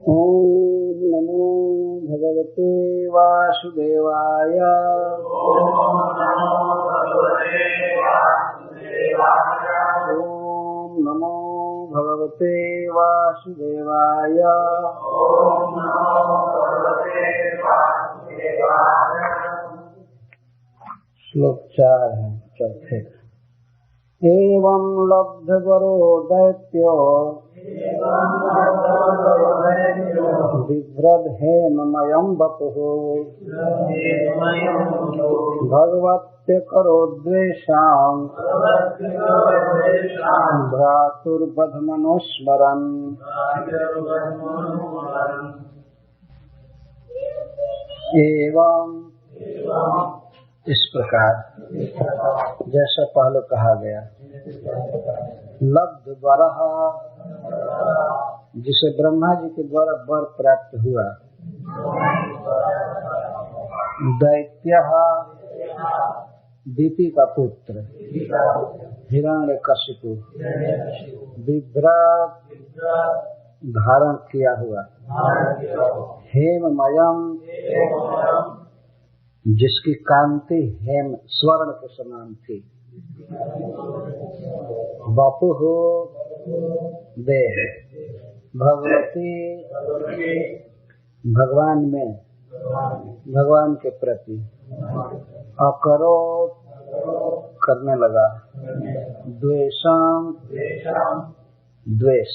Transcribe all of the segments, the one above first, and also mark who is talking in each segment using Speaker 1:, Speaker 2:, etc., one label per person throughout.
Speaker 1: ओम नमो भगवते वासुदेवाय। ओम नमो भगवते वासुदेवाय। श्लोक 4 है चौथे। एवं लब्धवरो दैत्यो बिभ्रद्हेममयं वपुः भगवत्य करो द्वेषां भ्रातुर्वधमनुस्मरन्। एवं इस प्रकार जैसा पहले कहा गया, लब्ध वरः जिसे ब्रह्मा जी के द्वारा वर प्राप्त हुआ, दैत्यः दीति का पुत्र हिरण्यकशिपु, बिभ्रत् धारण किया हुआ, हेममयम् जिसकी कांति हेम स्वर्ण के समान थी, वपुः देह भगवती भगवान में भगवान के प्रति, अकरोत् करने लगा, द्वेषां द्वेष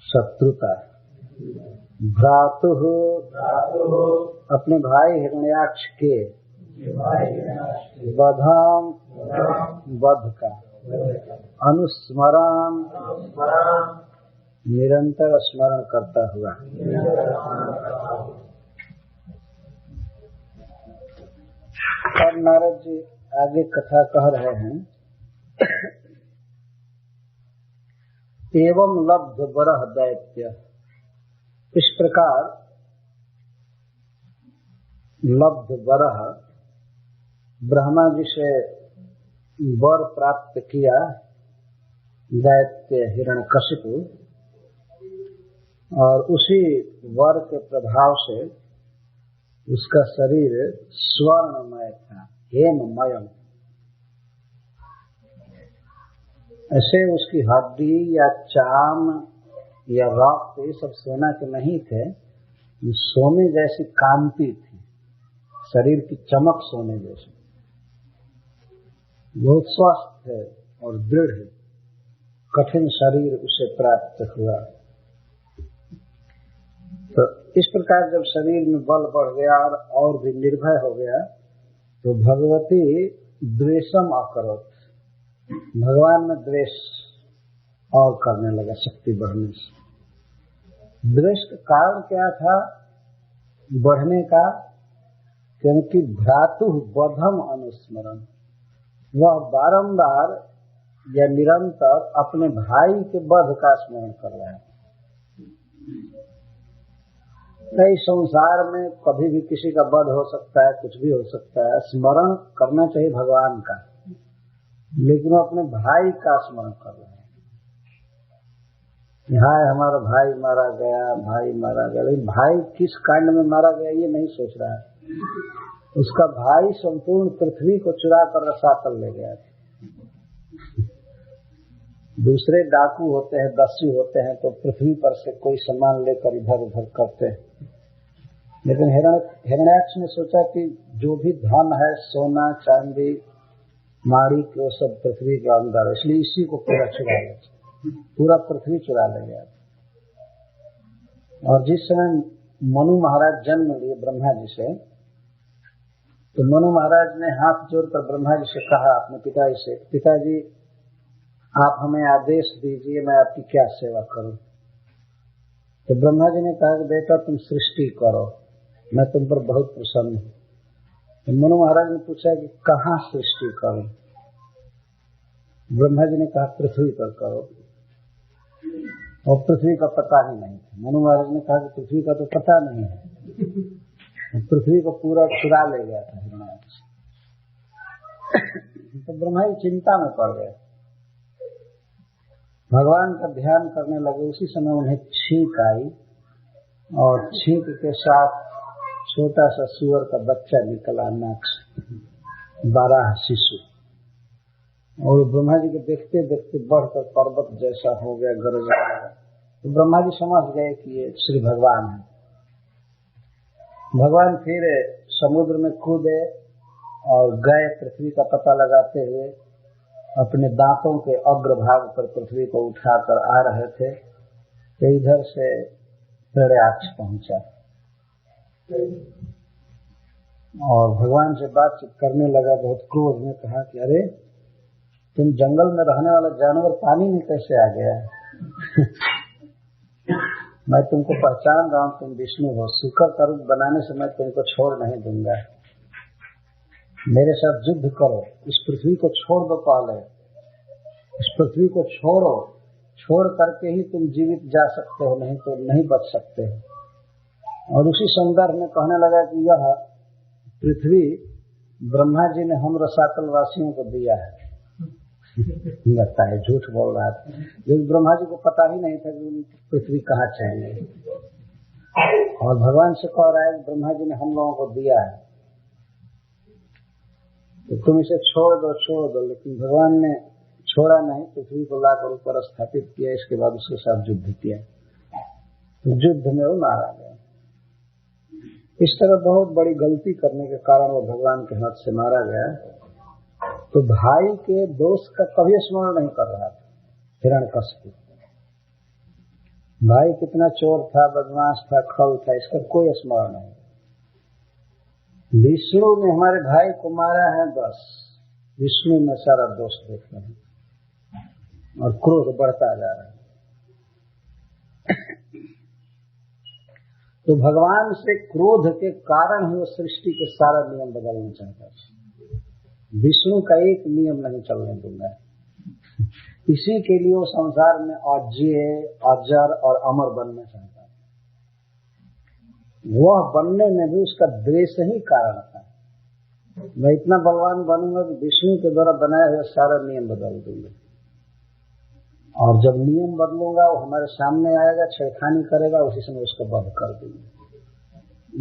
Speaker 1: शत्रुता, भ्रातुः अपने भाई हिरण्याक्ष के, वधाम वध का, अनुस्मरण निरंतर स्मरण करता हुआ। और नारद जी आगे कथा कह रहे हैं। एवं लब्ध वरः दैत्य, इस प्रकार लब्ध वरः ब्रह्मा जी से वर प्राप्त किया दैत्य हिरण्यकशिपु, और उसी वर के प्रभाव से उसका शरीर स्वर्णमय था, हेममयम्। ऐसे उसकी हड्डी या चाम या रक्त ये सब सोना के नहीं थे, सोने जैसी कांति थी, शरीर की चमक सोने जैसी, बहुत स्वस्थ है और दृढ़ है। कठिन शरीर उसे प्राप्त हुआ। तो इस प्रकार जब शरीर में बल बढ़ गया और भी निर्भय हो गया, तो भगवती द्वेषम अकरोत्, भगवान में द्वेष और करने लगा शक्ति बढ़ने से। द्वेष का कारण क्या था बढ़ने का? क्योंकि भ्रातु वधम अनुस्मरण, वह बारंबार या निरंतर अपने भाई के वध का स्मरण कर रहा है। कई संसार में कभी भी किसी का वध हो सकता है, कुछ भी हो सकता है, स्मरण करना चाहिए भगवान का, लेकिन वो अपने भाई का स्मरण कर रहा है। यहाँ हमारा भाई मारा गया, भाई मारा गया, लेकिन भाई किस कांड में मारा गया ये नहीं सोच रहा है। उसका भाई संपूर्ण पृथ्वी को चुरा कर रसातल ले गया था। दूसरे डाकू होते हैं, दस्यु होते हैं, तो पृथ्वी पर से कोई सामान लेकर इधर उधर करते हैं, लेकिन हिरण्याक्ष ने सोचा कि जो भी धन है, सोना चांदी माणिक, वो सब पृथ्वी के अंदर, इसलिए इसी को पूरा चुरा ले, पूरा पृथ्वी चुरा ले गया। और जिस समय मनु महाराज जन्म लिए ब्रह्मा जी से, तो मनु महाराज ने हाथ जोड़कर ब्रह्मा जी से कहा अपने पिताजी से, पिताजी आप हमें आदेश दीजिए, मैं आपकी क्या सेवा करूं। तो ब्रह्मा जी ने कहा कि बेटा तुम सृष्टि करो, मैं तुम पर बहुत प्रसन्न हूं। तो मनु महाराज ने पूछा कि कहाँ सृष्टि करूं? ब्रह्मा जी ने कहा पृथ्वी पर करो, और पृथ्वी का पता ही नहीं था। मनु महाराज ने कहा कि पृथ्वी का तो पता नहीं है, पृथ्वी को पूरा चुरा ले गया था हिरण्याक्ष। तो ब्रह्मा जी चिंता में पड़ गए। भगवान का ध्यान करने लगे। उसी समय उन्हें छींक आई और छींक के साथ छोटा सा सूअर का बच्चा निकला, नाक 12 शिशु, और ब्रह्मा जी को देखते देखते बढ़कर पर्वत जैसा हो गया, गरजने लगा। तो ब्रह्मा जी समझ गए कि ये श्री भगवान है। भगवान फिर समुद्र में कूदे और गए, पृथ्वी का पता लगाते हुए अपने दांतों के अग्रभाग पर पृथ्वी को उठाकर आ रहे थे। तो इधर से प्रयाग पहुंचा और भगवान से बातचीत करने लगा। बहुत क्रोध में कहा कि अरे तुम जंगल में रहने वाला जानवर पानी में कैसे आ गया? मैं तुमको पहचान रहा हूँ, तुम विष्णु हो। शुकर का रूप बनाने से मैं तुमको छोड़ नहीं दूंगा। मेरे साथ युद्ध करो, इस पृथ्वी को छोड़ दो। पहले इस पृथ्वी को छोड़ो, छोड़ करके ही तुम जीवित जा सकते हो, नहीं तो नहीं बच सकते। और उसी संदर्भ में कहने लगा कि यह पृथ्वी ब्रह्मा जी ने हम रसातल वासियों को दिया है। लगता है झूठ बोल रहा था, लेकिन ब्रह्मा जी को पता ही नहीं था कि पृथ्वी कहाँ चाहिए। और भगवान से कह रहा है कि ब्रह्मा जी ने हम लोगों को दिया है, तो तुम इसे छोड़ दो। लेकिन भगवान ने छोड़ा नहीं, पृथ्वी को लाकर ऊपर स्थापित किया। इसके बाद उसके साथ युद्ध किया, तो युद्ध में वो मारा गया। इस तरह बहुत बड़ी गलती करने के कारण वो भगवान के हाथ से मारा गया। तो भाई के दोष का कभी स्मरण नहीं कर रहा था हिरण्यकश्यप। भाई कितना चोर था, बदमाश था, खल था, इसका कोई स्मरण नहीं। विष्णु ने हमारे भाई को मारा है, बस विष्णु में सारा दोष देख रहे हैं और क्रोध बढ़ता जा रहा है। तो भगवान से क्रोध के कारण ही वो सृष्टि के सारा नियम बदलना चाहता है। विष्णु का एक नियम नहीं चलने दूंगा। इसी के लिए वो संसार में अजेय, अजर और अमर बनना चाहता है। वह बनने में भी उसका द्वेष ही कारण था। मैं इतना बलवान बनूंगा कि विष्णु के द्वारा बनाया हुआ सारा नियम बदल दूंगा, और जब नियम बदलूंगा वो हमारे सामने आएगा, छेड़खानी करेगा, उसी समय उसको बंद कर दूंगा।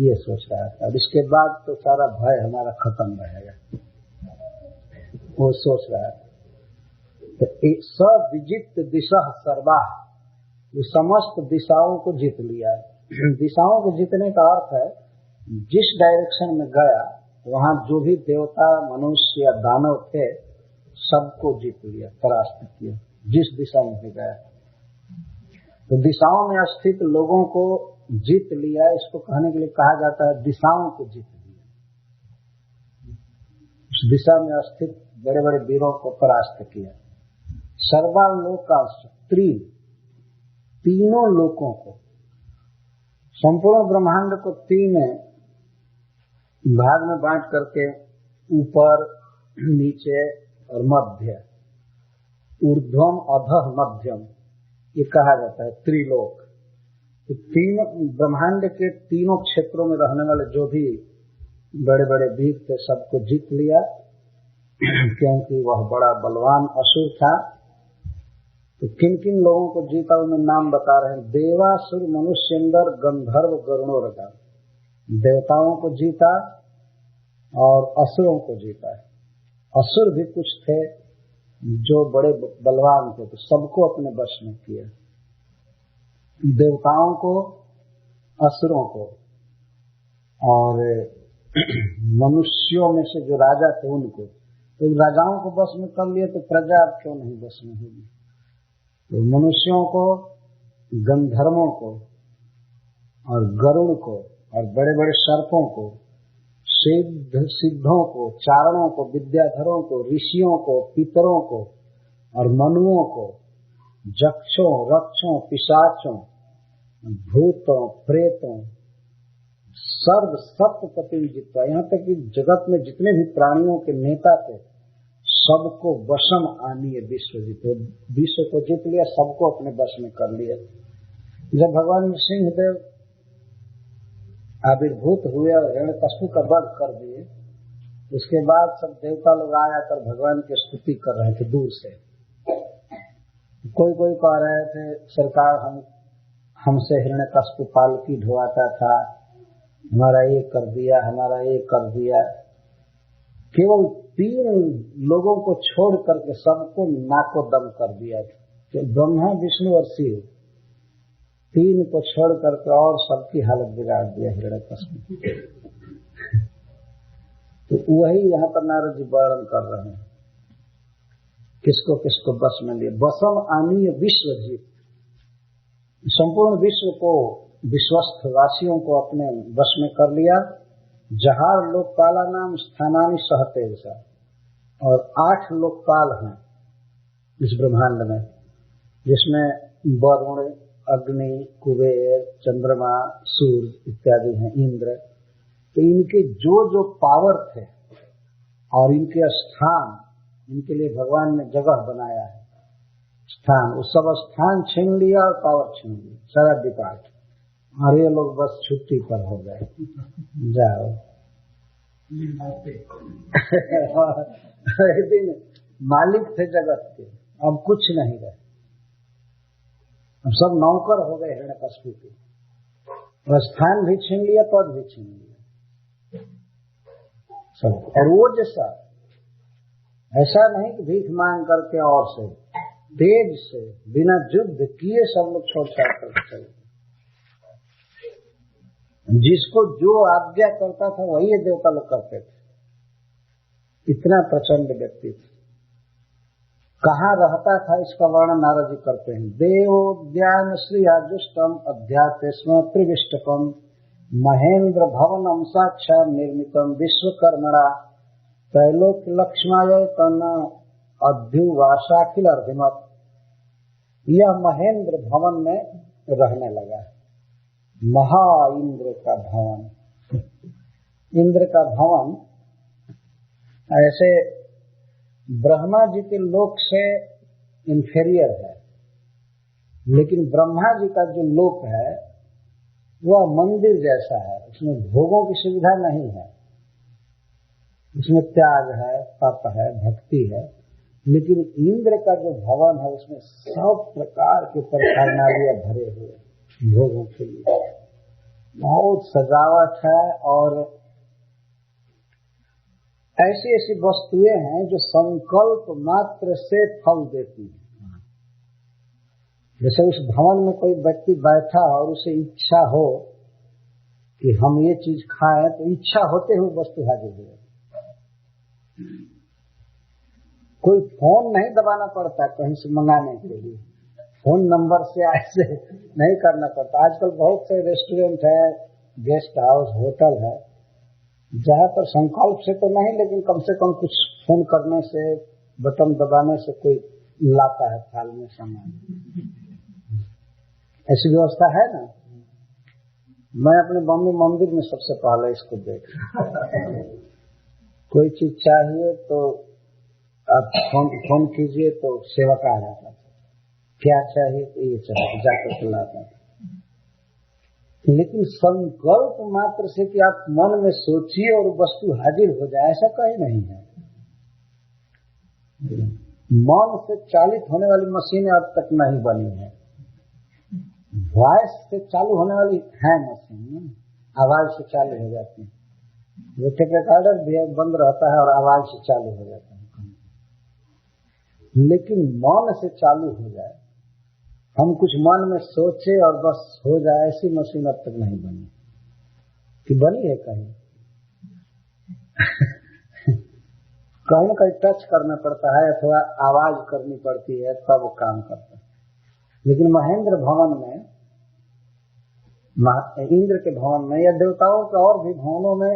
Speaker 1: ये सोच रहा था। अब इसके बाद तो सारा भय हमारा खत्म रहेगा, वो सोच रहा है। तो सब विजित दिशा सर्वा, वो समस्त दिशाओं को जीत लिया। दिशाओं को जीतने का अर्थ है जिस डायरेक्शन में गया वहां जो भी देवता, मनुष्य या दानव थे सबको जीत लिया, परास्त किया, जिस दिशा में भी गया। तो दिशाओं में स्थित लोगों को जीत लिया, इसको कहने के लिए कहा जाता है दिशाओं को जीत लिया। उस दिशा में स्थित बड़े बड़े वीरों को परास्त किया। सर्वालोकांश, तीनों लोकों को, संपूर्ण ब्रह्मांड को 3 भाग में बांट करके ऊपर, नीचे और मध्य, ऊर्ध्वम, अधः, मध्यम, ये कहा जाता है त्रिलोक। तो तीनों ब्रह्मांड के तीनों क्षेत्रों में रहने वाले जो भी बड़े बड़े वीर थे सबको जीत लिया, क्योंकि वह बड़ा बलवान असुर था। तो किन किन लोगों को जीता उनमें नाम बता रहे हैं। देवासुर, मनुष्येंद्र, गंधर्व, गरुणोरगा। देवताओं को जीता और असुरों को जीता है। असुर भी कुछ थे जो बड़े बलवान थे, तो सबको अपने वश में किया। देवताओं को, असुरों को, और मनुष्यों में से जो राजा थे उनको। तो राजाओं को बस में कर लिए तो प्रजा क्यों नहीं बस में होगी। तो मनुष्यों को, गंधर्वों को और गरुड़ को और बड़े बड़े सर्पों को, सिद्धों को, चारणों को, विद्याधरों को, ऋषियों को, पितरों को और मनुओं को, जक्षों, रक्षों, पिशाचों, भूतों, प्रेतों, सर्व सप्तपति जीता। यहाँ तक कि जगत में जितने भी प्राणियों के नेता थे सबको वशम आनिए विश्व जीते। विश्व को जीत लिया, सबको अपने वश में कर लिया। जब भगवान सिंहदेव आविर्भूत हुए और हिरण्यकश्यप का वध कर दिए, उसके बाद सब देवता लोग आकर भगवान की स्तुति कर रहे थे दूर से। कोई कह रहे थे सरकार हमसे हिरण्यकश्यप पालकी ढोवाता था, हमारा ये कर दिया, हमारा ये कर दिया। केवल 3 लोगों को छोड़ करके सबको नाको दम कर दिया था, तो ब्रह्मा विष्णु और शिव 3 को छोड़ करके और सबकी हालत बिगाड़ दिया हिरण्यकश्यप। तो वही यहाँ पर नारद जी वर्णन कर रहे हैं, किसको किसको बस में लिए। बसम आनीय विश्व जीत, संपूर्ण विश्व को, विश्वस्थ वासियों को अपने बस में कर लिया। जहार लोकपाला नाम स्थानानि सहते सा, और 8 लोकपाल हैं इस ब्रह्मांड में, जिसमें वरुण, अग्नि, कुबेर, चंद्रमा, सूर्य इत्यादि हैं, इंद्र। तो इनके जो जो पावर थे और इनके स्थान, इनके लिए भगवान ने जगह बनाया है स्थान, उस सब स्थान छीन लिया और पावर छीन ली, सारा डिपार्ट। और ये लोग बस छुट्टी पर हो गए, जाओ। एक दिन मालिक थे जगत के, अब कुछ नहीं रहे, अब सब नौकर हो गए हिरण्यकश्यप के। स्थान भी छीन लिया, पद भी छीन लिया सब। और वो जैसा ऐसा नहीं कि भीख मांग करके और से तेज से बिना युद्ध किए सब लोग छोड़ छाड़ करके चले। जिसको जो आज्ञा करता था वही ये देवता लोग करते थे, इतना प्रचंड व्यक्ति थे। कहाँ रहता था इसका वर्णन नारद जी करते हैं। देवोद्यान श्री आजुष्टम अध्यात्म त्रिविष्टकम महेंद्र भवनम साक्षात् निर्मितम विश्वकर्मणा त्रैलोक लक्ष्माय तन अध्युवासाखिल अर्धिमत। यह महेंद्र भवन में रहने लगा, महा इंद्र का भवन। इंद्र का भवन ऐसे ब्रह्मा जी के लोक से इंफीरियर है, लेकिन ब्रह्मा जी का जो लोक है वह मंदिर जैसा है, उसमें भोगों की सुविधा नहीं है, उसमें त्याग है, तप है, भक्ति है। लेकिन इंद्र का जो भवन है उसमें सब प्रकार के प्रकारनालियां भरे हुए भोगों के लिए, बहुत सजावट है और ऐसी ऐसी वस्तुएं हैं जो संकल्प मात्र से फल देती हैं। जैसे उस भवन में कोई व्यक्ति बैठा और उसे इच्छा हो कि हम ये चीज खाएं, तो इच्छा होते हुए वस्तु हाजिर हो। कोई फोन नहीं दबाना पड़ता कहीं से मंगाने के लिए, फोन नंबर से ऐसे नहीं करना पड़ता। आजकल बहुत से रेस्टोरेंट है, गेस्ट हाउस, होटल है, जहाँ पर संकल्प से तो नहीं, लेकिन कम से कम कुछ फोन करने से, बटन दबाने से कोई लाता है थाल में सामान। ऐसी व्यवस्था है ना। मैं अपने बॉम्बे मंदिर में सबसे पहले इसको देखा। कोई चीज चाहिए तो आप फोन कीजिए तो सेवक आ जाता था, क्या चाहिए तो ये चाहिए, जाकर के लाता था। लेकिन संकल्प मात्र से कि आप मन में सोचिए और वस्तु हाजिर हो जाए, ऐसा कहीं नहीं है। मन से चालित होने वाली मशीनें अब तक नहीं बनी है। वॉइस से चालू होने वाली है मशीन, आवाज से चालू हो जाती है। वो टेप रिकॉर्डर भी बंद रहता है और आवाज से चालू हो जाता है। लेकिन मन से चालू हो जाए, हम कुछ मन में सोचे और बस हो जाए, ऐसी मशीन अब तक नहीं बनी। कि बनी है कहीं? कहीं न कहीं टच करना पड़ता है अथवा आवाज करनी पड़ती है तब वो काम करता है। लेकिन महेंद्र भवन में, इंद्र के भवन में या देवताओं के और भी भवनों में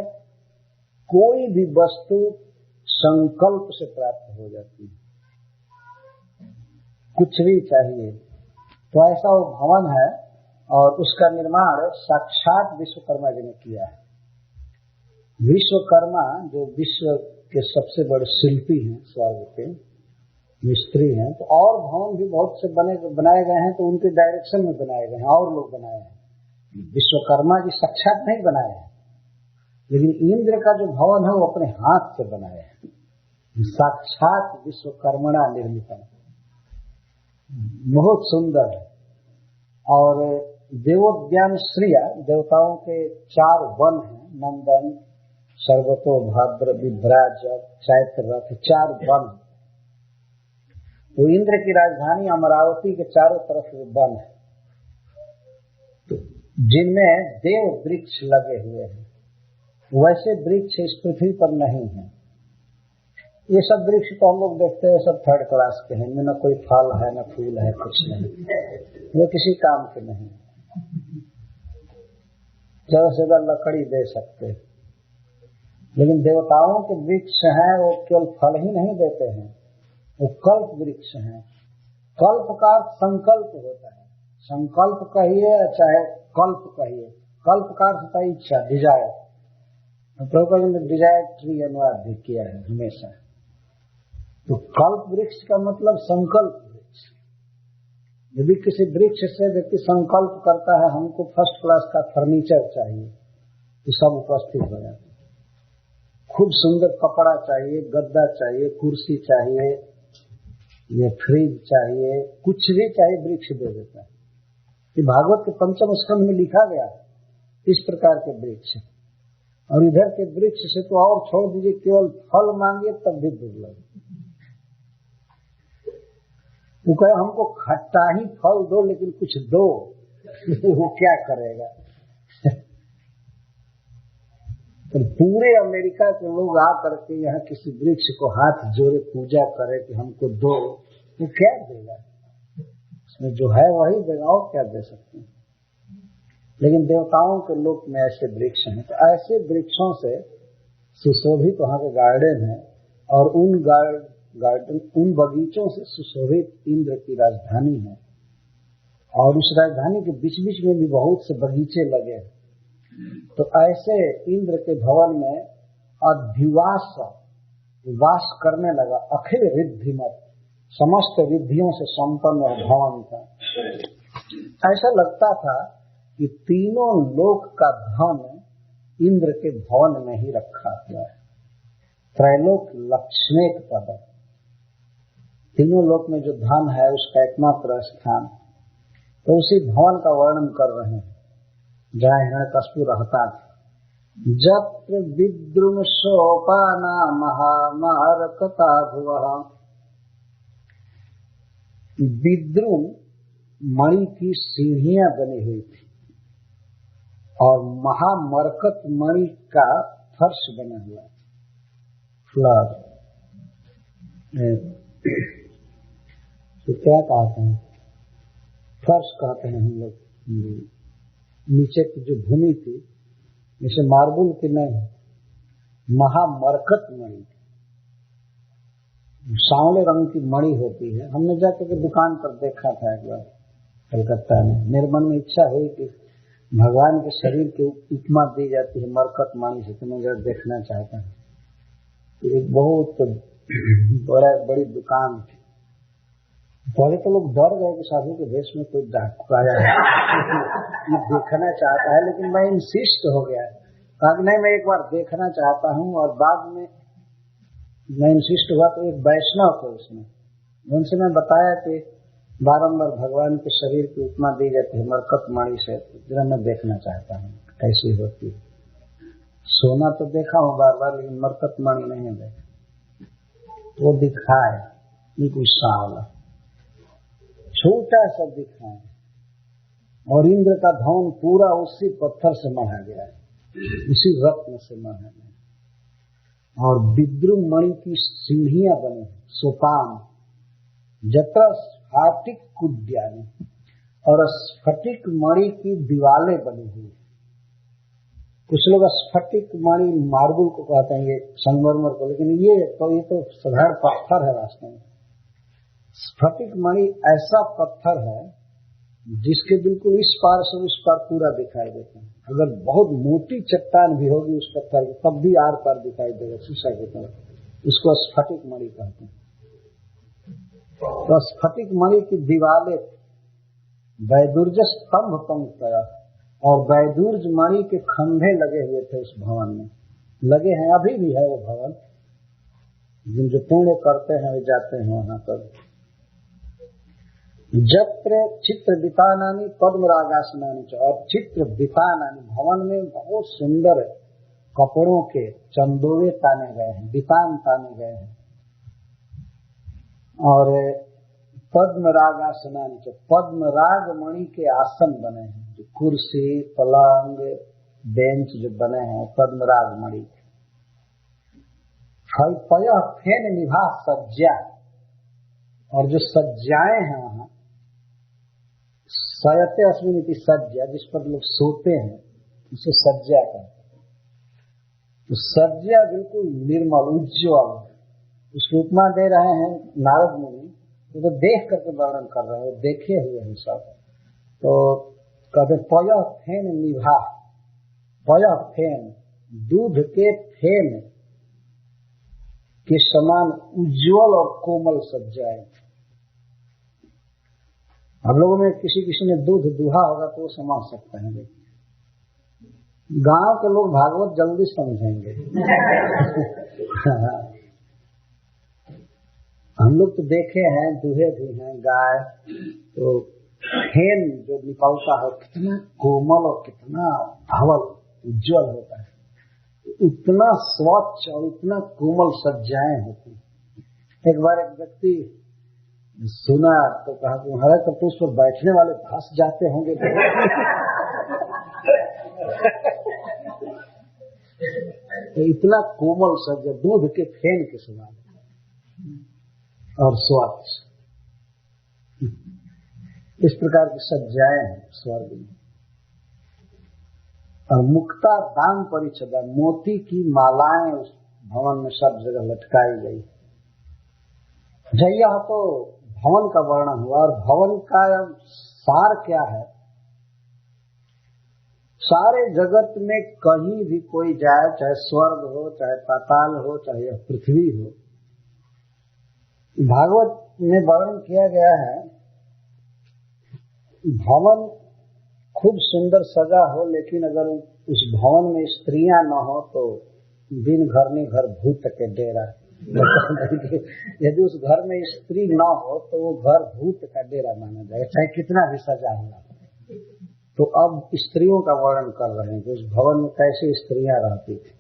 Speaker 1: कोई भी वस्तु संकल्प से प्राप्त हो जाती है। कुछ भी चाहिए तो ऐसा वो भवन है, और उसका निर्माण साक्षात विश्वकर्मा जी ने किया है। विश्वकर्मा जो विश्व के सबसे बड़े शिल्पी हैं, स्वर्ग के मिस्त्री हैं, तो और भवन भी बहुत से बनाए गए हैं, तो उनके डायरेक्शन में बनाए गए हैं, और लोग बनाए हैं। विश्वकर्मा जी साक्षात नहीं बनाए हैं, लेकिन इंद्र का जो भवन है वो अपने हाथ से बनाए हैं। साक्षात विश्वकर्मणा निर्मित। बहुत सुंदर है। और देवोद्यान श्रिया, देवताओं के 4 वन हैं, नंदन, सर्वतो, भद्र, विभ्राज, चैत्र रथ, 4 वन। वो इंद्र की राजधानी अमरावती के चारों तरफ वन है, तो जिनमें देव वृक्ष लगे हुए हैं। वैसे वृक्ष इस पृथ्वी पर नहीं है। ये सब वृक्ष तो हम लोग देखते हैं सब 3rd क्लास के हैं, इनमें न कोई फल है न फूल है, कुछ नहीं, वे किसी काम के नहीं, ज्यादा से ज्यादा लकड़ी दे सकते हैं। लेकिन देवताओं के वृक्ष हैं, वो केवल फल ही नहीं देते हैं, वो कल्प वृक्ष हैं। कल्प का संकल्प होता है, संकल्प कहिए चाहे कल्प कहिए। कल्प का अर्थ होता है इच्छा, डिजायर। प्रभुपाद ने डिजायर ट्री अनुवाद भी किया है हमेशा। तो कल्प वृक्ष का मतलब संकल्प वृक्ष। यदि किसी वृक्ष से व्यक्ति संकल्प करता है हमको 1st क्लास का फर्नीचर चाहिए, तो सब उपस्थित हो जाते हैं। खूब सुंदर कपड़ा चाहिए, गद्दा चाहिए, कुर्सी चाहिए, ये फ्रिज चाहिए, कुछ भी चाहिए, वृक्ष दे देता है। ये भागवत के 5म स्कंध में लिखा गया इस प्रकार के वृक्ष। और इधर के वृक्ष से तो और छोड़ दीजिए, केवल फल मांगिए तब भी दुर्लभ। वो कहे हमको खट्टा ही फल दो लेकिन कुछ दो, वो क्या करेगा? तो पूरे अमेरिका के लोग आ करके यहाँ किसी वृक्ष को हाथ जोड़े पूजा करे कि हमको दो, वो क्या देगा? उसमें जो है वही देगा, और क्या दे सकते हैं? लेकिन देवताओं के लोक में ऐसे वृक्ष हैं, तो ऐसे वृक्षों से सुशोभित वहाँ के गार्डन है। और उन बगीचों से सुशोभित इंद्र की राजधानी है। और उस राजधानी के बीच बीच में भी बहुत से बगीचे लगे हैं। तो ऐसे इंद्र के भवन में अधिवास वास करने लगा अखिल रिद्धिमत, समस्त रिद्धियों से संपन्न भवन था। ऐसा लगता था कि तीनों लोक का धन इंद्र के भवन में ही रखा हुआ है। त्रैलोक लक्ष्मेक पद, तीनों लोक में जो धन है उसका एकमात्र स्थान, तो उसी भवन का वर्णन कर रहे हैं जहाँ हिरण्यकशिपु रहता था। जत्र विद्रुम सोपाना महामारकता भुवः, विद्रुम मणि की सीढ़ियां बनी हुई थी और महामरकत मणि का फर्श बना हुआ फ्लर। तो क्या कहते हैं? फर्श कहते हैं हम लोग। नीचे की जो भूमि थी जैसे मार्बल की नहीं, महामरकत मणि, सांवले रंग की मणि होती है। हमने जाकर के दुकान पर देखा था एक बार कलकत्ता में। मेरे मन में इच्छा हुई कि भगवान के शरीर की उपमा दी जाती है मरकत मणि से, तो मैं जरा देखना चाहता हूँ। एक बहुत बड़ी दुकान थी। पहले तो लोग डर गए कि साधु के भेष में कोई डाकू आया है ये देखना चाहता है, लेकिन मैं इंसिस्ट हो गया, कहा नहीं मैं एक बार देखना चाहता हूँ। और बाद में मैं इंसिस्ट हुआ तो एक वैष्णव थे उसमें, उनसे मैं बताया कि बारंबार भगवान के शरीर की उपमा दी जाती है मरकत मणि से, जरा मैं देखना चाहता हूँ कैसी होती है। सोना तो देखा हूँ बार बार, लेकिन मरकत मणि नहीं देखा। वो दिखाए बिल्कुल सांवला, छोटा सा दिखाए, और इंद्र का भवन पूरा उसी पत्थर से मढ़ा गया है, उसी रत्न से मढ़ा गया। और विद्रुम मणि की सीढ़ियां बनी, सोपान, जत्र स्फटिक कुद्यानी, और स्फटिक मणि की दीवालें बनी हुई। कुछ लोग स्फटिक मणि मार्बल को कहते हैं, ये संगमरमर को, लेकिन ये तो साधारण पत्थर है वास्तव में। स्फटिक मणि ऐसा पत्थर है जिसके बिल्कुल इस पार से उस पार पूरा दिखाई देता है। अगर बहुत मोटी चट्टान भी होगी उस पत्थर की तब भी आर पार दिखाई देगा शीशा की तरह। इसको स्फटिक मणि कहते हैं। तो स्फटिक मणि की दीवारें वैदुर्ज स्तंभ पंक्तया, और वैदुर्ज मणि के खंभे लगे हुए थे उस भवन में, लगे हैं, अभी भी है वो भवन। जिन जो पुण्य करते हैं वे जाते हैं वहां पर। जत्र चित्र वितानानि पद्मरागासनानि च, और चित्र वितानानि भवन में बहुत सुंदर कपड़ों के चंदोवे ताने गए हैं, वितान ताने गए हैं। और पद्मरागासनानि च, पद्मराग मणि के आसन बने हैं, जो कुर्सी पलंग बेंच जो बने हैं पद्मराग मणि। पय फेन निभा सज्जा, और जो सज्जाएं हैं वहां, सयते अस्मिनिति सज्जा, जिस पर लोग सोते हैं उसे सज्जा कहते हैं। तो सज्जा बिल्कुल निर्मल उज्ज्वल, उसकी उपमा दे रहे हैं नारद मुनि, तो देख करके वर्णन कर रहे हैं, देखे हुए हैं सब। तो कहते पय फेन निभा, पय फेन दूध के फेन के समान उज्ज्वल और कोमल सज्जाएं। हम लोगों में किसी ने दूध दुहा होगा तो वो समझ सकते हैं, लेकिन गांव के लोग भागवत जल्दी समझेंगे। हम लोग तो देखे हैं, दूहे भी हैं गाय, तो फेन जो निकलता है कितना कोमल और कितना धवल उज्ज्वल होता है, उतना स्वच्छ और उतना कोमल सज्जाएं होती। एक बार एक व्यक्ति सुना तो कहा कि महाराज तब तो उस पर बैठने वाले फंस जाते होंगे। तो इतना कोमल सज्जा, दूध के फेन के समान और स्वच्छ, इस प्रकार की सज्जाएं हैं स्वर्ग में। और मुक्ता दान परिच्छदा, मोती की मालाएं उस भवन में सब जगह लटकाई गई। जय तो भवन का वर्णन हुआ, और भवन का सार क्या है? सारे जगत में कहीं भी कोई जाए, चाहे स्वर्ग हो, चाहे पाताल हो, चाहे पृथ्वी हो, भागवत में वर्णन किया गया है, भवन खूब सुंदर सजा हो, लेकिन अगर उस भवन में स्त्रियां न हो तो दिन घर में घर भूत के डेरा। यदि उस घर में स्त्री न हो तो वो घर भूत का डेरा माना जाएगा, चाहे कितना भी सजा हो। तो अब स्त्रियों का वर्णन कर रहे हैं कि उस भवन में कैसे स्त्रियां रहती थी।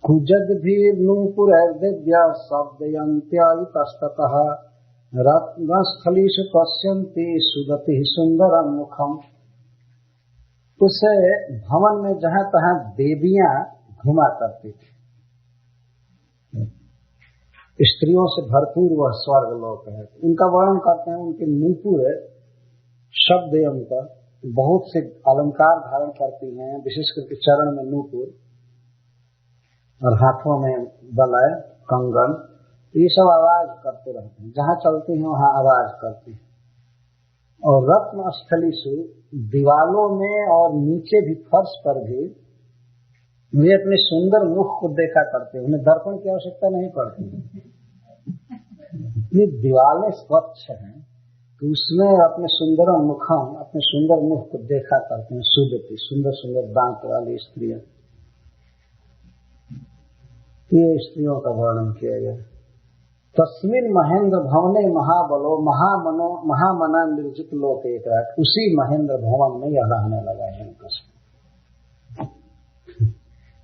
Speaker 1: कुजद भी नूपुर दिव्य शब्दयंत्यास्तः रत्नस्थलीषु पश्यन्ति सुदति सुंदरम मुखम। उसे भवन में जहां तहां देवियां घुमा करती थी। स्त्रियों से भरपूर वह स्वर्ग लोक है। उनका वर्णन करते हैं, उनके नूपुर शब्दयंत, बहुत से अलंकार धारण करती हैं, विशेष करके चरण में नूपुर और हाथों में बलय कंगन, ये सब आवाज करते रहते हैं, जहाँ चलती हैं वहाँ आवाज करती हैं। और रत्न स्थलीसु, दीवालों में और नीचे भी फर्श पर भी वे अपने सुंदर मुख को देखा करते हैं, उन्हें दर्पण की आवश्यकता नहीं पड़ती। इतनी दीवालें स्वच्छ हैं कि उसमें अपने सुंदर मुखम, अपने सुंदर मुख को देखा करते हैं। सुदति, सुंदर सुंदर दांत वाली स्त्रियां, ये स्त्रियों का वर्णन किया गया। तस्मिन महेंद्र भवने महाबलो महामनो महामना निर्जित लोक एक रात, उसी महेंद्र भवन में यह रहने लगा है।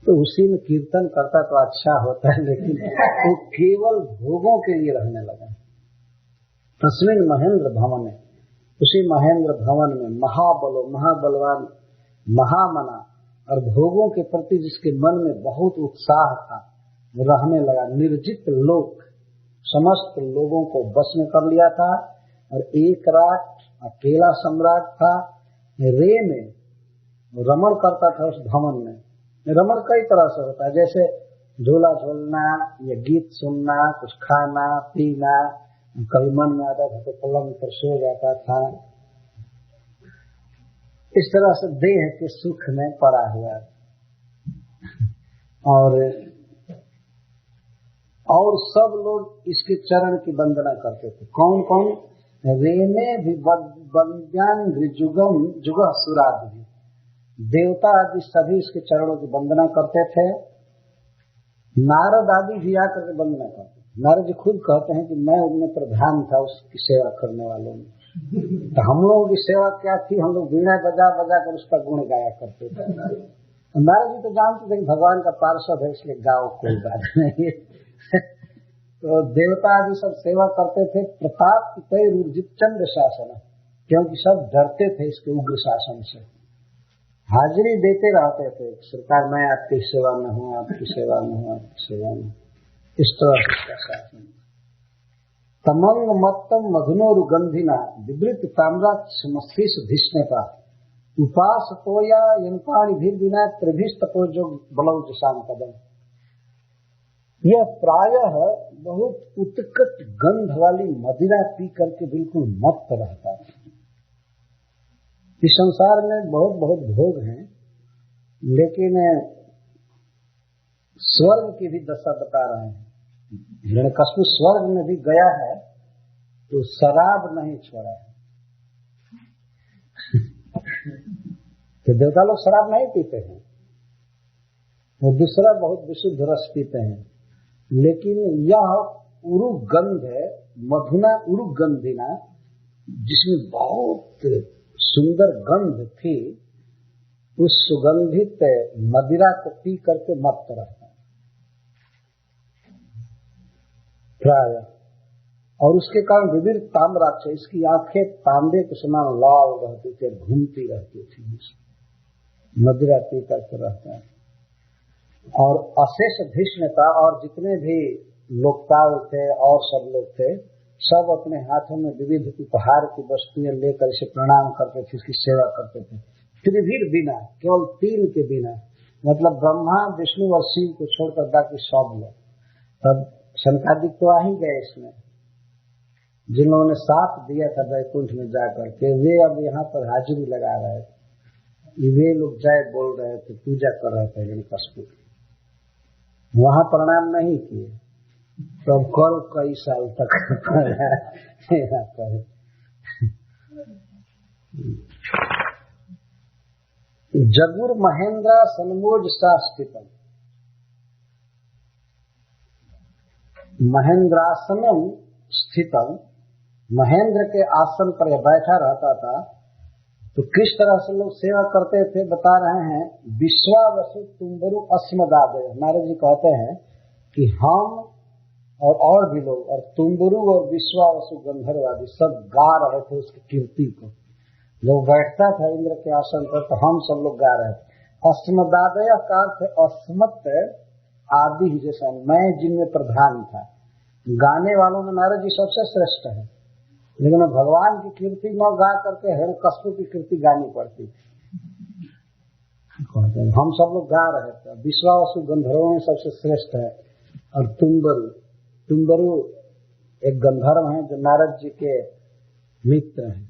Speaker 1: तो उसी में कीर्तन करता तो अच्छा होता है, लेकिन वो केवल भोगों के लिए रहने लगा। तस्मिन महेंद्र भवन, उसी महेंद्र भवन में महाबलो, महाबलवान, महामना, और भोगों के प्रति जिसके मन में बहुत उत्साह था वो रहने लगा। निर्जित लोक, समस्त लोगों को बस में कर लिया था। और एक रात अकेला सम्राट था, रे में रमण करता था उस भवन में। रमण कई तरह से होता है, जैसे झूला झूलना या गीत सुनना, कुछ खाना पीना, कभी मन में आता था तो पलंग पर सो जाता था। इस तरह से देह के सुख में पड़ा हुआ। और सब लोग इसके चरण की वंदना करते थे। कौन कौन? रेने भी वंद्यान जुगम जुग सुरादि, देवता आदि सभी इसके चरणों की वंदना करते थे। नारद आदि भी आकर के वंदना करते थे। नारद जी खुद कहते हैं कि मैं उनमें प्रधान था उसकी सेवा करने वालों में। तो हम लोगों की सेवा क्या थी, हम लोग वीणा बजा बजा कर उसका गुण गाया करते थे। नारद जी तो जानते थे कि भगवान का पार्षद है इसलिए गाओ कोई बात नहीं। तो देवता आदि सब सेवा करते थे। प्रताप तय ऊर्जित चंद्र शासन, क्योंकि सब डरते थे इसके उग्र शासन से, हाजिरी देते रहते थे सरकार मैं आपकी सेवा में हूँ, आपकी सेवा में हूँ, आपकी सेवा में। इस तरह का शासन। तमंग मत्तम मधुनोरुगंधिना विवृत ताम्राक्षमस्थिस धिष्णता उपास तोया यंपाणी भीर बिना त्रिभिस्तपोजो बलौज सांपदम। यह प्रायः बहुत उत्कट गंध वाली मदिरा पी करके बिल्कुल मत्त रहता है। इस संसार में बहुत बहुत भोग हैं, लेकिन स्वर्ग की भी दशा बता रहे हैं। हिरण्यकश्यप स्वर्ग में भी गया है तो शराब नहीं छोड़ा है। तो देवता लोग शराब नहीं पीते हैं, वो दूसरा बहुत विशुद्ध रस पीते हैं। लेकिन यह उरुगंध है, मधुना उरुगंधिना, जिसमें बहुत सुंदर गंध थी, उस सुगंधित मदिरा को पी करके मत्त रहता है प्राय। और उसके कारण विविध ताम्राक्ष, इसकी आंखें तांबे के समान लाल रहती थी, घूमती रहती थी, मदिरा पी करके रहता है। और अशेष धिष्णता, और जितने भी लोकपाल थे और सब लोग थे, सब अपने हाथों में विविध उपहार की वस्तुएं लेकर इसे प्रणाम करते थे, इसकी सेवा करते थे। त्रिभीर बिना, केवल तीन के बिना, मतलब ब्रह्मा विष्णु और शिव को छोड़कर बाकी सब लोग। तब शंकादिक तो आ ही गए इसमें, जिन लोगों ने साथ दिया था वैकुंठ में जाकर के, वे अब यहाँ पर हाजिरी लगा रहे थे। वे लोग जय बोल रहे थे, पूजा कर रहे थे हिरण्यकश्यप की, वहां प्रणाम नहीं किए। तो कल कई साल तक जगुर महेंद्र सन्मोज सा स्थितम, महेंद्रासनम स्थितम, महेंद्र के आसन पर यह बैठा रहता था। तो किस तरह से लोग सेवा करते थे बता रहे हैं। विश्वावसु तुम्बरु अस्मदादय, नारद जी कहते हैं कि हम और भी लोग, और तुम्बरु और विश्वावसु गंधर्व आदि सब गा रहे थे उसकी कीर्ति को। लोग बैठता था इंद्र के आसन पर तो हम सब लोग गा रहे थे। अस्मदादय का अर्थ अस्मत् आदि, जैसा मैं जिनमें प्रधान था। गाने वालों में नारद जी सबसे श्रेष्ठ है, लेकिन भगवान की कीर्ति न गा करके हिरण्यकश्यप की कीर्ति गानी पड़ती थी। हम सब लोग गा रहे थे। विश्वावसु गंधर्वों में सबसे श्रेष्ठ है। और तुम्बरु एक गंधर्व हैं जो नारद जी के मित्र हैं।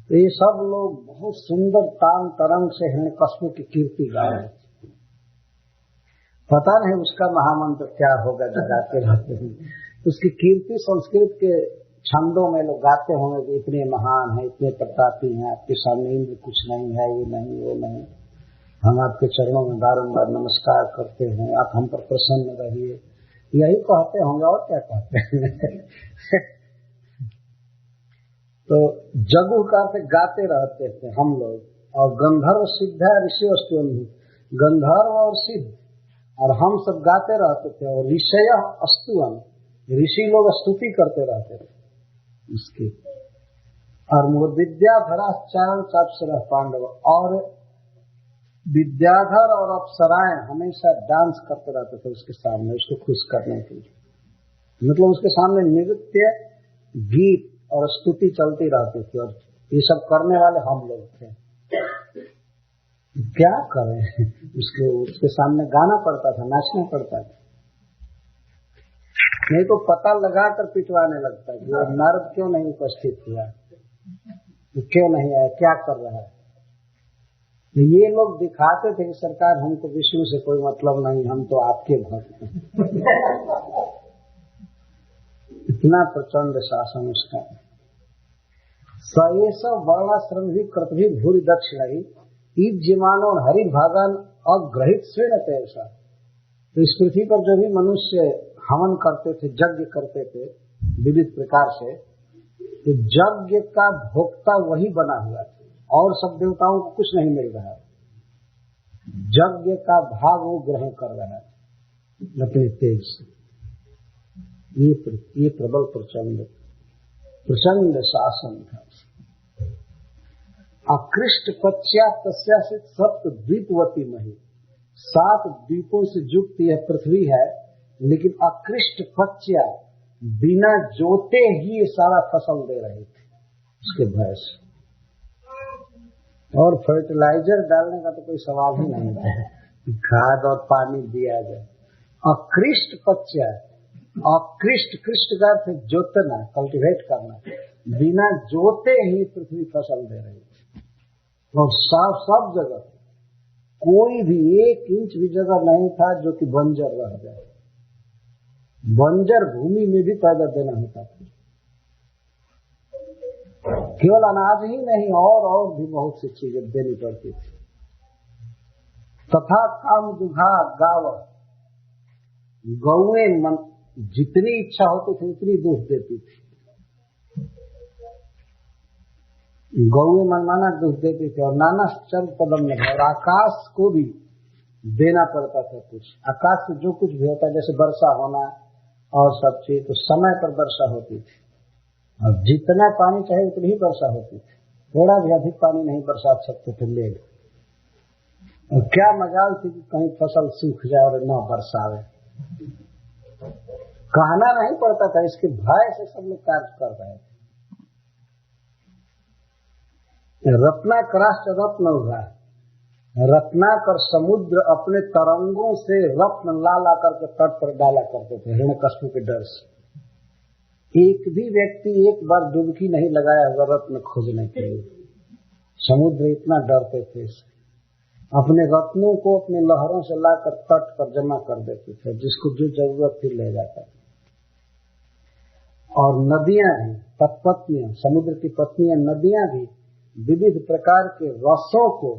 Speaker 1: तो ये सब लोग बहुत सुंदर तान तरंग से हिरण्यकश्यप की कीर्ति गा रहे थे। पता नहीं उसका महामंत्र क्या होगा जो गाते रहते हैं। उसकी कीर्ति संस्कृत के छंदों में लोग गाते होंगे कि इतने महान है, इतने प्रतापी हैं, आपके सामने इंद्र कुछ नहीं है, ये नहीं वो नहीं, हम आपके चरणों में बारंबार नमस्कार करते हैं, आप हम पर प्रसन्न रहिए, यही कहते होंगे और क्या कहते हैं। तो जगु का अर्थ गाते रहते थे हम लोग। और गंधर्व सिद्ध ऋषि अस्तुअन, गंधर्व और सिद्ध और हम सब गाते रहते थे। और ऋषय अस्तुअन, ऋषि लोग स्तुति करते रहते थे इसकी। और विद्याधरा चारण चाप्सरा पांडव, और विद्याधर और अप्सराएं हमेशा डांस करते रहते थे उसके सामने, उसको खुश करने के लिए। मतलब उसके सामने नृत्य, गीत और स्तुति चलती रहती थी। और ये सब करने वाले हम लोग थे। क्या करें, उसके सामने गाना पड़ता था, नाचना पड़ता था, नहीं तो पता लगाकर पिटवाने लगता कि वो नारद क्यों नहीं उपस्थित हुआ, क्यों नहीं आया, क्या कर रहा है। ये लोग दिखाते थे कि सरकार हमको विष्णु से कोई मतलब नहीं, हम तो आपके भक्त हैं। इतना प्रचंड शासन उसका। सएस वर्णाश्रम भी कृतभी भूरि दक्षिण ईज्यमानो हरि भागन अग्रहित श्रेण ऐसा। तो इस पृथ्वी पर जो भी मनुष्य हवन करते थे, यज्ञ करते थे विविध प्रकार से, तो यज्ञ का भोक्ता वही बना हुआ था और सब देवताओं को कुछ नहीं मिल रहा है। यज्ञ का भाग वो ग्रहण कर रहा है अपने तेज से। ये प्रबल प्रचंड शासन था। अकृष्ट पश्चा तस्या से सप्त द्वीपवती मही, 7 द्वीपों से युक्त यह पृथ्वी है, लेकिन अकृष्ट पश्चा बिना जोते ही ये सारा फसल दे रही थी उसके भय से। और फर्टिलाइजर डालने का तो कोई सवाल ही नहीं था, खाद और पानी दिया जाए। अकृष्ट पश्चा, अकृष्ट, कृष्ट का अर्थ जोतना, कल्टीवेट करना, बिना जोते ही पृथ्वी फसल दे रही थी। और सब जगह कोई भी 1 इंच भी जगह नहीं था जो कि बंजर रह जाए। बंजर भूमि में भी पैदा देना होता था। केवल अनाज ही नहीं और भी बहुत सी चीजें देनी पड़ती थी। तथा काम दुधा गाव, गौएं जितनी इच्छा होती थी उतनी दूध देती थी। गौएं मनमाना दूध देती थी और नाना चल कदम में। और आकाश को भी देना पड़ता था कुछ। आकाश से जो कुछ भी होता है, जैसे वर्षा होना और सब चीज, तो समय पर वर्षा होती थी और जितना पानी चाहे उतनी ही वर्षा होती थी। थोड़ा भी अधिक पानी नहीं बरसा सकते थे लेग। और क्या मजाल थी कि कहीं फसल सूख जाए और न बरसावे। कहना नहीं पड़ता था, इसके भय से सब लोग कार्य कर रहे थे। रत्नाकराश्च रत्न उभा, रत्नाकर समुद्र अपने तरंगों से रत्न ला करके तट पर डाला करते थे हिरण्यकश्यप के डर से। एक भी व्यक्ति एक बार डुबकी नहीं लगाया होगा रत्न खोजने के लिए। समुद्र इतना डरते थे इससे। अपने रत्नों को अपने लहरों से लाकर तट पर जमा कर देते थे, जिसको जो जरूरत थी ले जाता था। और नदियां भी, तत्पत्नियां, समुद्र की पत्नियां नदियां भी विविध प्रकार के रसों को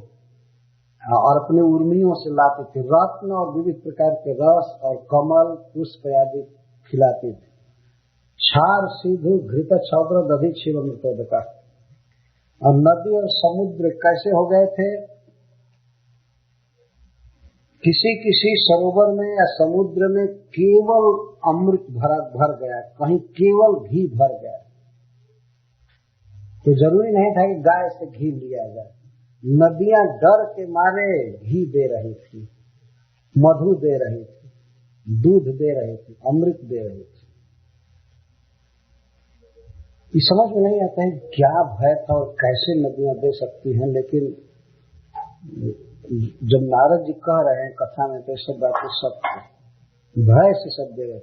Speaker 1: और अपने उर्मियों से लाते थे। रत्न और विविध प्रकार के रस और कमल पुष्प आदि खिलाते थे। क्षार सिधु घृत क्षौद्र दधि क्षीर मृतोदका। और नदी और समुद्र कैसे हो गए थे? किसी सरोवर में या समुद्र में केवल अमृत भर गया, कहीं केवल घी भर गया। तो जरूरी नहीं था कि गाय से घी लिया जाए। नदियां डर के मारे घी दे रही थी, मधु दे रही थी, दूध दे रही थी, अमृत दे रही थी। ये समझ में नहीं आता है क्या भय था और कैसे नदियां दे सकती हैं। लेकिन जब नारद जी कह रहे हैं कथा में, तो सब बातें सब भय से सब दे रहे।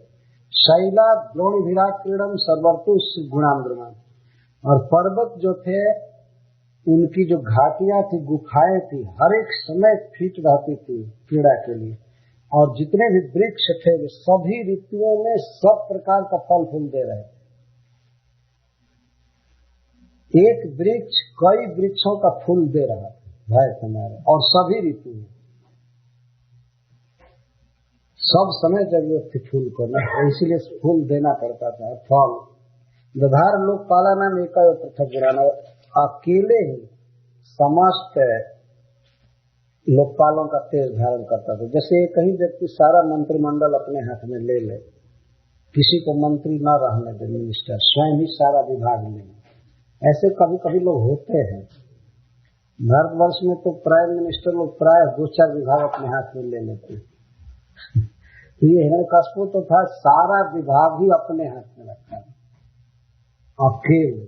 Speaker 1: शैला द्रोणी विराट क्रीडम सर्वर्तु गुणांद्रमान। और पर्वत जो थे उनकी जो घाटियां थी, गुफाएं थी, हर एक समय फिट रहती थी क्रीड़ा के लिए। और जितने भी वृक्ष थे वे सभी ऋतुओं में सब प्रकार का फल फूल दे रहे थे। एक वृक्ष कई वृक्षों का फूल दे रहा था भय हमारे, और सभी ऋतु में सब समय जरूरत थी फूल को, इसीलिए फूल देना पड़ता था। फल दधार लोक पाला नाम एक पृथक गिराना, अकेले ही समस्त लोकपालों का तेज धारण करता था। जैसे कहीं व्यक्ति सारा मंत्रिमंडल अपने हाथ में ले ले, किसी को मंत्री न रहने दे, मिनिस्टर स्वयं ही सारा विभाग ले, ऐसे कभी कभी लोग होते हैं। भारतवर्ष में तो प्राइम मिनिस्टर लोग प्राय 2-4 विभाग अपने हाथ में ले लेते हैं। ये हिरण्यकश्यप तो था, सारा विभाग ही अपने हाथ में रखा है अकेले।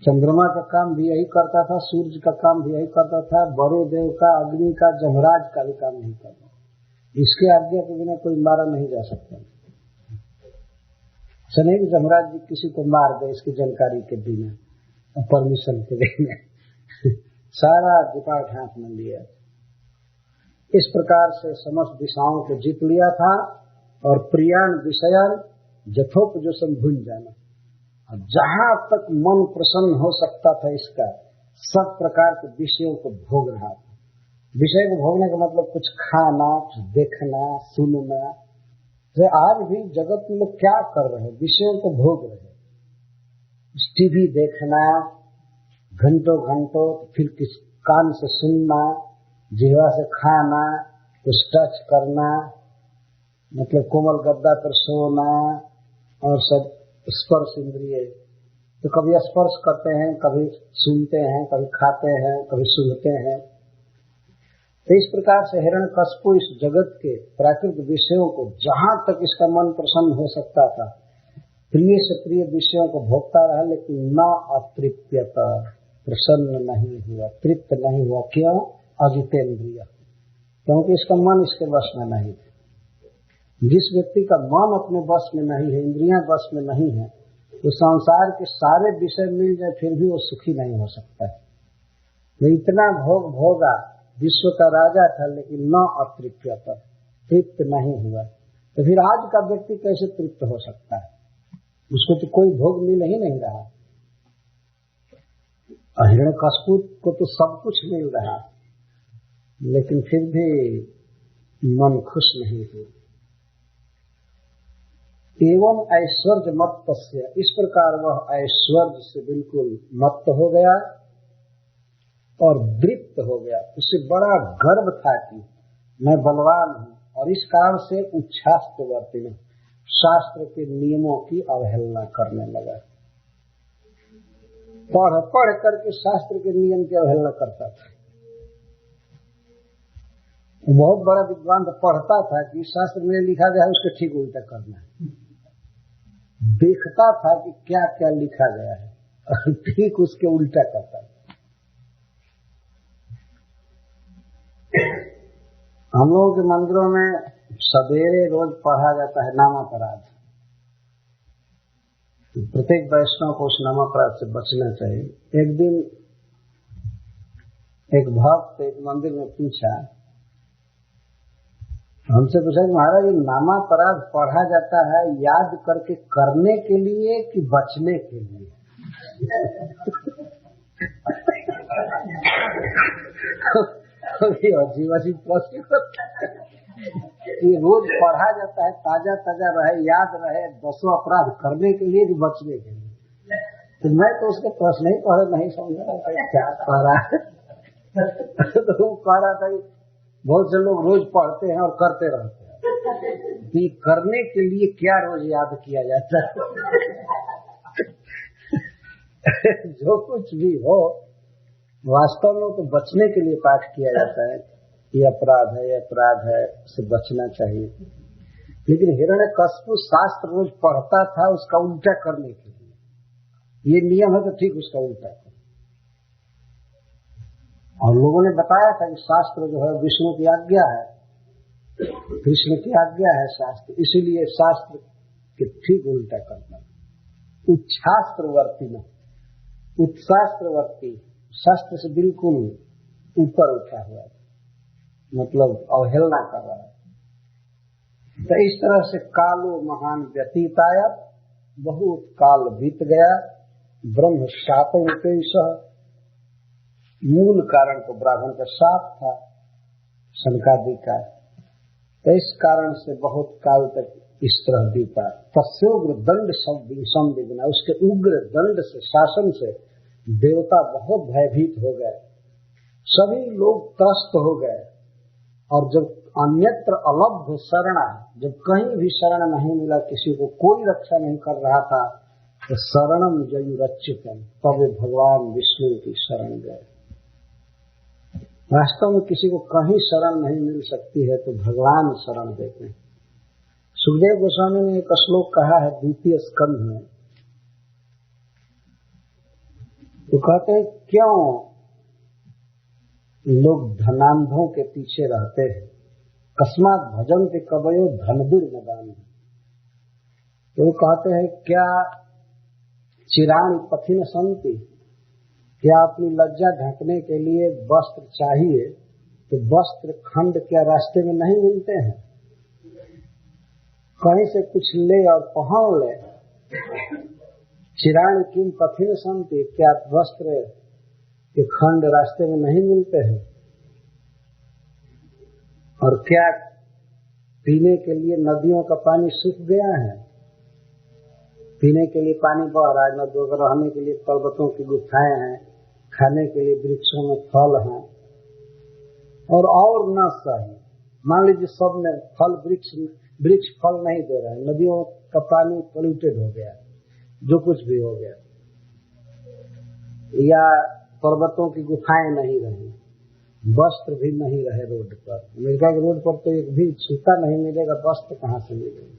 Speaker 1: चंद्रमा का काम भी यही करता था, सूर्य का काम भी यही करता था, वरुदेव का, अग्नि का, जमराज का भी काम नहीं करता। इसके आज्ञा के बिना कोई मारा नहीं जा सकता। नहीं कि जमराज जी किसी को मार दे इसकी जानकारी के बिना, परमिशन के बिना। सारा अधिकार हाथ में लिया। इस प्रकार से समस्त दिशाओं को जीत लिया था और प्रियान विषयान यथोपजोषम भूल जाना। और जहां तक मन प्रसन्न हो सकता था इसका, सब प्रकार के विषयों को भोग रहा था। विषय को भोगने का मतलब कुछ खाना, कुछ देखना, सुनना। तो आज भी जगत में लोग क्या कर रहे हैं, विषयों को भोग रहे हैं। टीवी देखना घंटों घंटों, फिर किस कान से सुनना, जिह्वा से खाना, कुछ टच करना, मतलब कोमल गद्दा पर सोना, और सब स्पर्श इंद्रिय। तो कभी स्पर्श करते हैं, कभी सुनते हैं, कभी खाते हैं, कभी सुनते हैं। तो इस प्रकार से हिरण्यकशिपु इस जगत के प्राकृतिक विषयों को, जहां तक इसका मन प्रसन्न हो सकता था, प्रिय से प्रिय विषयों को भोगता रहा, लेकिन न अतृप्यता, प्रसन्न नहीं हुआ, तृप्त नहीं हुआ। क्यों? अजितेंद्रिय, क्योंकि इसका मन इसके वश में नहीं है। जिस व्यक्ति का मन अपने वश में नहीं है, इंद्रियां वश में नहीं है, तो संसार के सारे विषय मिल जाए फिर भी वो सुखी नहीं हो सकता है। वो इतना भोग भोगा, विश्व का राजा था, लेकिन न अतृप्यता, तृप्त नहीं हुआ। तो फिर आज का व्यक्ति कैसे तृप्त हो सकता है? उसको तो कोई भोग मिल ही नहीं रहा। हिरण्यकशिपु को तो सब कुछ मिल रहा, लेकिन फिर भी मन खुश नहीं हुआ। एवं ऐश्वर्य मत्तस्य, इस प्रकार वह ऐश्वर्य से बिल्कुल मत्त हो गया और दृप्त हो गया। उसे बड़ा गर्व था कि मैं बलवान हूँ, और इस कारण से उच्छास्त्रवर्ती में शास्त्र के नियमों की अवहेलना करने लगा। पढ़ पढ़ करके शास्त्र के नियम की अवहेलना करता था। बहुत बड़ा विद्वान तो पढ़ता था कि शास्त्र में लिखा गया है उसके ठीक उल्टा करना है। देखता था कि क्या क्या लिखा गया है और ठीक उसके उल्टा करता था। हम लोगों के मंदिरों में सवेरे रोज पढ़ा जाता है नामापराध। प्रत्येक वैष्णव को उस नामापराध से बचना चाहिए। एक दिन एक भक्त एक मंदिर में पूछा, हमसे पूछा कि महाराज ये नामापराध पढ़ा जाता है याद करके करने के लिए कि बचने के लिए? अजीब अजीब प्रश्न। ये रोज पढ़ा जाता है, ताजा ताजा रहे, याद रहे, 200 अपराध करने के लिए कि बचने के लिए? तो मैं तो उसके प्रश्न ही पढ़े नहीं समझा क्या कह रहा है। तो वो कह रहा था बहुत से लोग रोज पढ़ते हैं और करते रहते हैं, ये करने के लिए क्या रोज याद किया जाता है? जो कुछ भी हो वास्तव में तो बचने के लिए पाठ किया जाता है। ये अपराध है, ये अपराध है, से बचना चाहिए। लेकिन हिरण्यकशिपु शास्त्र रोज पढ़ता था उसका उल्टा करने के लिए। ये नियम है तो ठीक उसका उल्टा कर। और लोगों ने बताया था कि शास्त्र जो है विष्णु की आज्ञा है, कृष्ण की आज्ञा है शास्त्र, इसीलिए शास्त्र के ठीक उल्टा करना। उच्छास्त्रवर्ती में, उत्शास्त्रवर्ती, शास्त्र से बिल्कुल ऊपर उठा हुआ है, मतलब अवहेलना कर रहा है। तो इस तरह से कालो महान व्यतीताया, बहुत काल बीत गया। ब्रह्म शापौपेश, मूल कारण तो ब्राह्मण का शाप था शनकादि का। तो इस कारण से बहुत काल तक इस तरह बीता। तस्योग्र दंड संविघ्ना, उसके उग्र दंड से, शासन से देवता बहुत भयभीत हो गए, सभी लोग त्रस्त हो गए। और जब अन्यत्र अलभ्य शरण, जब कहीं भी शरण नहीं मिला, किसी को कोई रक्षा नहीं कर रहा था, तो शरणम जयुरच्युतम, तब भगवान विष्णु की शरण गए। वास्तव में किसी को कहीं शरण नहीं मिल सकती है तो भगवान शरण देते हैं। सुखदेव गोस्वामी ने एक श्लोक कहा है 2 स्कंध में, तो कहते हैं क्यों लोग धनांधों के पीछे रहते हैं, कस्मात भजन के कवयो धनदुर मदान। तो कहते हैं क्या चिराण पथिन संति, क्या अपनी लज्जा ढकने के लिए वस्त्र चाहिए तो वस्त्र खंड क्या रास्ते में नहीं मिलते हैं? कहीं से कुछ ले और पहन ले। चिराण किम पथिन संति, क्या वस्त्र के खंड रास्ते में नहीं मिलते हैं? और क्या पीने के लिए नदियों का पानी सूख गया है? पीने के लिए पानी बह रहा है नदियों का, रहने के लिए पर्वतों की गुफाएं हैं, खाने के लिए वृक्षों में फल हैं, और न सही मान लीजिए सब में फल वृक्ष फल नहीं दे रहे हैं, नदियों का पानी पोल्यूटेड हो गया, जो कुछ भी हो गया, या पर्वतों की गुफाएं नहीं रही, वस्त्र भी नहीं रहे रोड पर। अमेरिका के रोड पर तो एक भी छूता नहीं मिलेगा, वस्त्र कहाँ से मिलेगा?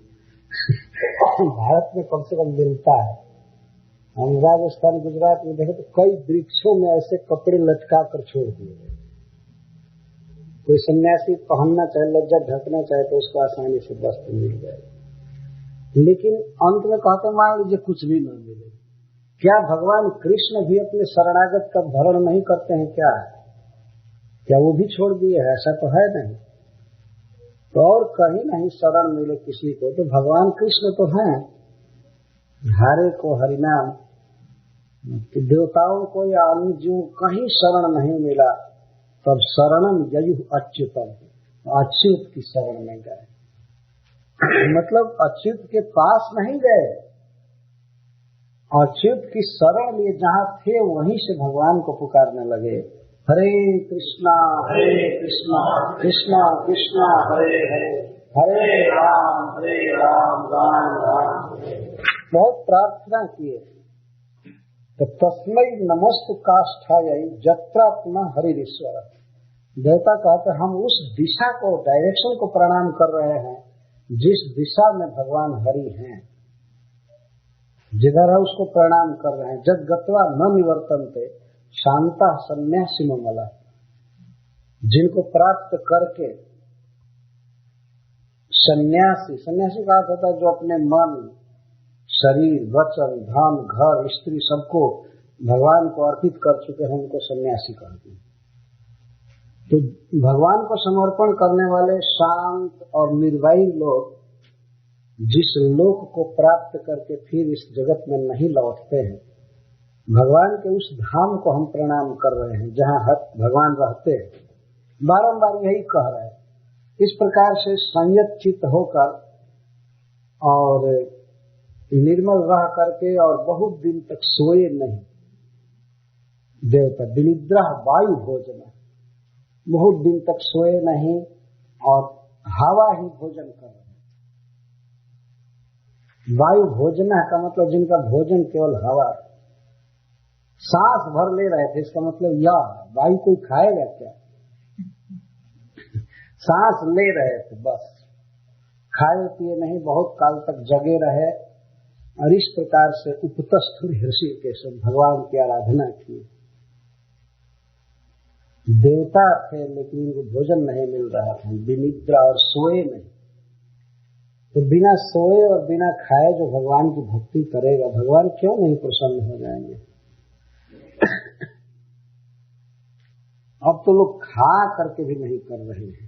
Speaker 1: भारत में कम से कम मिलता है। हम राजस्थान गुजरात में देखे तो कई वृक्षों में ऐसे कपड़े लटका कर छोड़ दिए गए। कोई सन्यासी पहनना चाहे, लज्जा ढकना चाहे तो उसको आसानी से वस्त्र मिल जाए, लेकिन अंत में कहते मान लीजिए कुछ भी न मिले। क्या भगवान कृष्ण भी अपने शरणागत का भरण नहीं करते हैं? क्या वो भी छोड़ दिए है? ऐसा तो है नहीं। तो और कहीं नहीं शरण मिले किसी को तो भगवान कृष्ण तो हैं। हारे को हरिनाम, देवताओं को या अन्य जीवों कहीं शरण नहीं मिला, तब शरणम ययु अच्युतम, अच्युत की शरण में गए। मतलब अच्युत के पास नहीं गए, अच्युत की शरण लिए जहाँ थे वहीं से भगवान को पुकारने लगे, हरे कृष्णा कृष्णा कृष्णा हरे हरे, हरे राम राम राम। बहुत प्रार्थना किए। तो तस्मै नमस्तु काष्ठायै जत्रात्मा हरिश्वर। देवता कहते हम उस दिशा को, डायरेक्शन को प्रणाम कर रहे हैं जिस दिशा में भगवान हरि हैं, जिधर है उसको प्रणाम कर रहे हैं। जग गत्वा न निवर्तन्ते शांता सन्यासी ममला, जिनको प्राप्त करके सन्यासी का अर्थ होता है जो अपने मन, शरीर, वचन, धन, घर, स्त्री सबको भगवान को अर्पित कर चुके हैं, उनको सन्यासी कहते हैं। तो भगवान को समर्पण करने वाले शांत और निर्वाही लोग जिस लोक को प्राप्त करके फिर इस जगत में नहीं लौटते हैं, भगवान के उस धाम को हम प्रणाम कर रहे हैं जहाँ भगवान रहते हैं। बारंबार यही कह रहे हैं। इस प्रकार से संयत चित्त होकर और निर्मल रह करके और बहुत दिन तक सोए नहीं देवता, विनिद्रा वायु भोजन, बहुत दिन तक सोए नहीं और हवा ही भोजन कर रहे हैं। वायु भोजन का मतलब जिनका भोजन केवल हवा, सांस भर ले रहे थे, इसका मतलब यह वायु कोई खाएगा क्या? सांस ले रहे थे बस, खाए पिए नहीं, बहुत काल तक जगे रहे और इस प्रकार से उपतस्थ ऋषिकेश भगवान की आराधना की। देवता थे लेकिन इनको भोजन नहीं मिल रहा था, विनिद्रा और सोए नहीं। तो बिना सोए और बिना खाए जो भगवान की भक्ति करेगा, भगवान क्यों नहीं प्रसन्न हो जाएंगे? अब तो लोग खा करके भी नहीं कर रहे हैं।